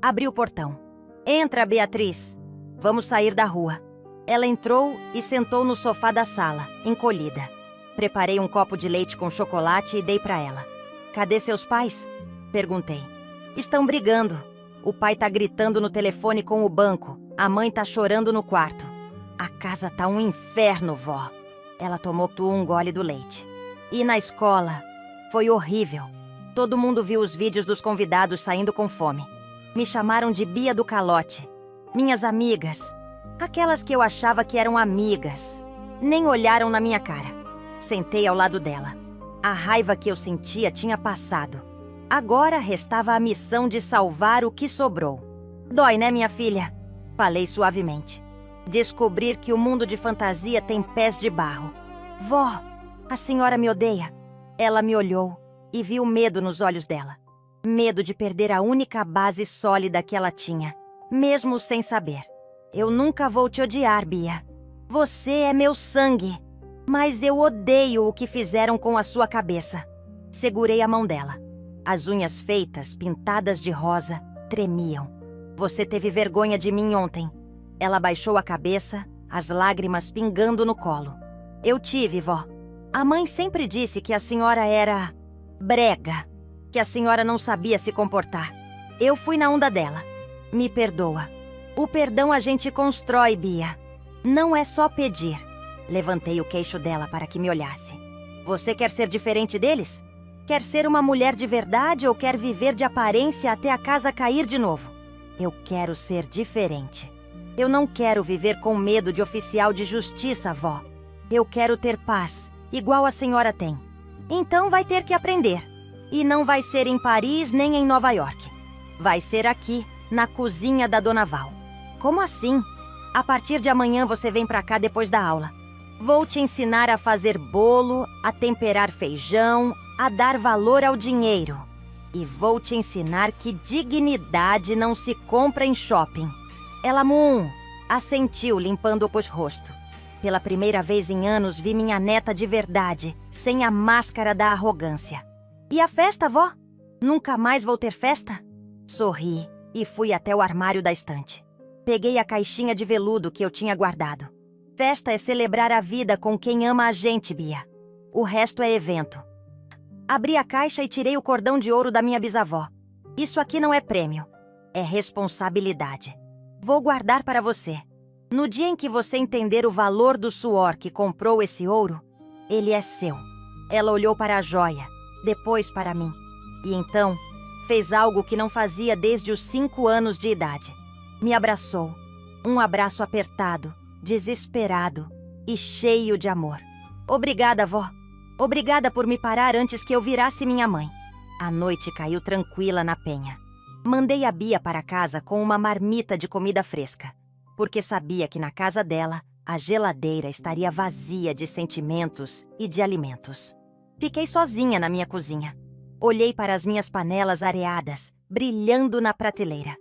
Abri o portão. "Entra, Beatriz. Vamos sair da rua." Ela entrou e sentou no sofá da sala, encolhida. Preparei um copo de leite com chocolate e dei para ela. "Cadê seus pais?" Perguntei. "Estão brigando. O pai tá gritando no telefone com o banco. A mãe tá chorando no quarto. A casa tá um inferno, vó." Ela tomou um gole do leite. "E na escola? Foi horrível. Todo mundo viu os vídeos dos convidados saindo com fome. Me chamaram de Bia do Calote. Minhas amigas, aquelas que eu achava que eram amigas, nem olharam na minha cara." Sentei ao lado dela. A raiva que eu sentia tinha passado. Agora restava a missão de salvar o que sobrou. "Dói, né, minha filha?" Falei suavemente. "Descobrir que o mundo de fantasia tem pés de barro." "Vó, a senhora me odeia." Ela me olhou e vi o medo nos olhos dela. Medo de perder a única base sólida que ela tinha, mesmo sem saber. "Eu nunca vou te odiar, Bia. Você é meu sangue. Mas eu odeio o que fizeram com a sua cabeça." Segurei a mão dela. As unhas feitas, pintadas de rosa, tremiam. Você teve vergonha de mim ontem. Ela baixou a cabeça, as lágrimas pingando no colo. Eu tive, vó. A mãe sempre disse que a senhora era brega, que a senhora não sabia se comportar. Eu fui na onda dela. Me perdoa. O perdão a gente constrói, Bia. Não é só pedir. Levantei o queixo dela para que me olhasse. Você quer ser diferente deles? Quer ser uma mulher de verdade ou quer viver de aparência até a casa cair de novo? Eu quero ser diferente. Eu não quero viver com medo de oficial de justiça, vó. Eu quero ter paz, igual a senhora tem. Então vai ter que aprender. E não vai ser em Paris nem em Nova York. Vai ser aqui, na cozinha da Dona Val. Como assim? A partir de amanhã você vem pra cá depois da aula. Vou te ensinar a fazer bolo, a temperar feijão, a dar valor ao dinheiro. E vou te ensinar que dignidade não se compra em shopping. Ela assentiu, limpando o rosto. Pela primeira vez em anos vi minha neta de verdade, sem a máscara da arrogância. E a festa, vó? Nunca mais vou ter festa? Sorri e fui até o armário da estante. Peguei a caixinha de veludo que eu tinha guardado. Festa é celebrar a vida com quem ama a gente, Bia. O resto é evento. Abri a caixa e tirei o cordão de ouro da minha bisavó. Isso aqui não é prêmio, é responsabilidade. Vou guardar para você. No dia em que você entender o valor do suor que comprou esse ouro, ele é seu. Ela olhou para a joia, depois para mim. E então, fez algo que não fazia desde os 5 anos de idade. Me abraçou. Um abraço apertado, desesperado e cheio de amor. Obrigada, vó. Obrigada por me parar antes que eu virasse minha mãe. A noite caiu tranquila na penha. Mandei a Bia para casa com uma marmita de comida fresca, porque sabia que na casa dela, a geladeira estaria vazia de sentimentos e de alimentos. Fiquei sozinha na minha cozinha. Olhei para as minhas panelas areadas, brilhando na prateleira.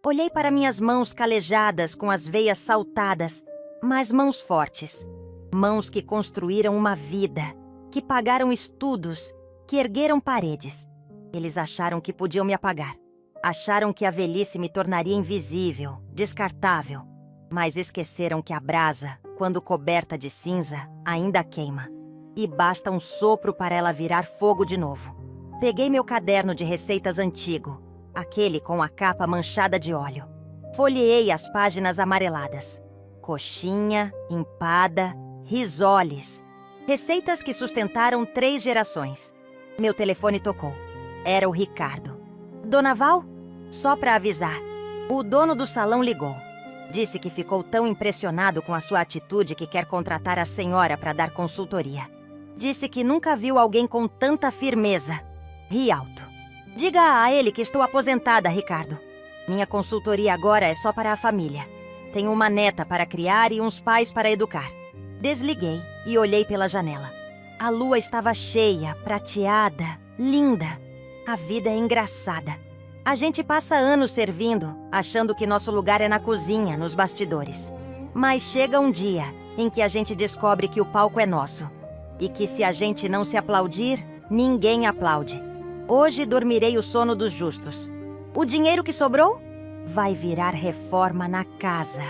Olhei para minhas mãos calejadas com as veias saltadas, mas mãos fortes. Mãos que construíram uma vida, que pagaram estudos, que ergueram paredes. Eles acharam que podiam me apagar. Acharam que a velhice me tornaria invisível, descartável. Mas esqueceram que a brasa, quando coberta de cinza, ainda queima. E basta um sopro para ela virar fogo de novo. Peguei meu caderno de receitas antigo, aquele com a capa manchada de óleo. Folheei as páginas amareladas. Coxinha, empada, risoles. Receitas que sustentaram 3 gerações. Meu telefone tocou. Era o Ricardo. Dona Val? Só para avisar. O dono do salão ligou. Disse que ficou tão impressionado com a sua atitude que quer contratar a senhora para dar consultoria. Disse que nunca viu alguém com tanta firmeza. Ri alto. Diga a ele que estou aposentada, Ricardo. Minha consultoria agora é só para a família. Tenho uma neta para criar e uns pais para educar. Desliguei e olhei pela janela. A lua estava cheia, prateada, linda. A vida é engraçada. A gente passa anos servindo, achando que nosso lugar é na cozinha, nos bastidores. Mas chega um dia em que a gente descobre que o palco é nosso. E que se a gente não se aplaudir, ninguém aplaude. Hoje dormirei o sono dos justos. O dinheiro que sobrou vai virar reforma na casa.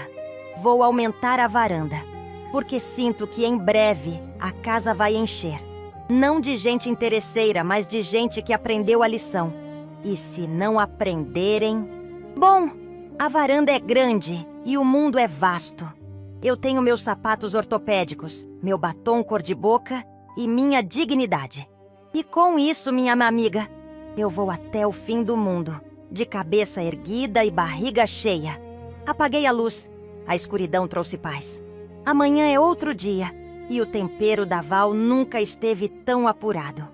Vou aumentar a varanda, porque sinto que em breve a casa vai encher. Não de gente interesseira, mas de gente que aprendeu a lição. E se não aprenderem... Bom, a varanda é grande e o mundo é vasto. Eu tenho meus sapatos ortopédicos, meu batom cor-de-boca e minha dignidade. E com isso, minha amiga, eu vou até o fim do mundo, de cabeça erguida e barriga cheia. Apaguei a luz. A escuridão trouxe paz. Amanhã é outro dia e o tempero da Val nunca esteve tão apurado.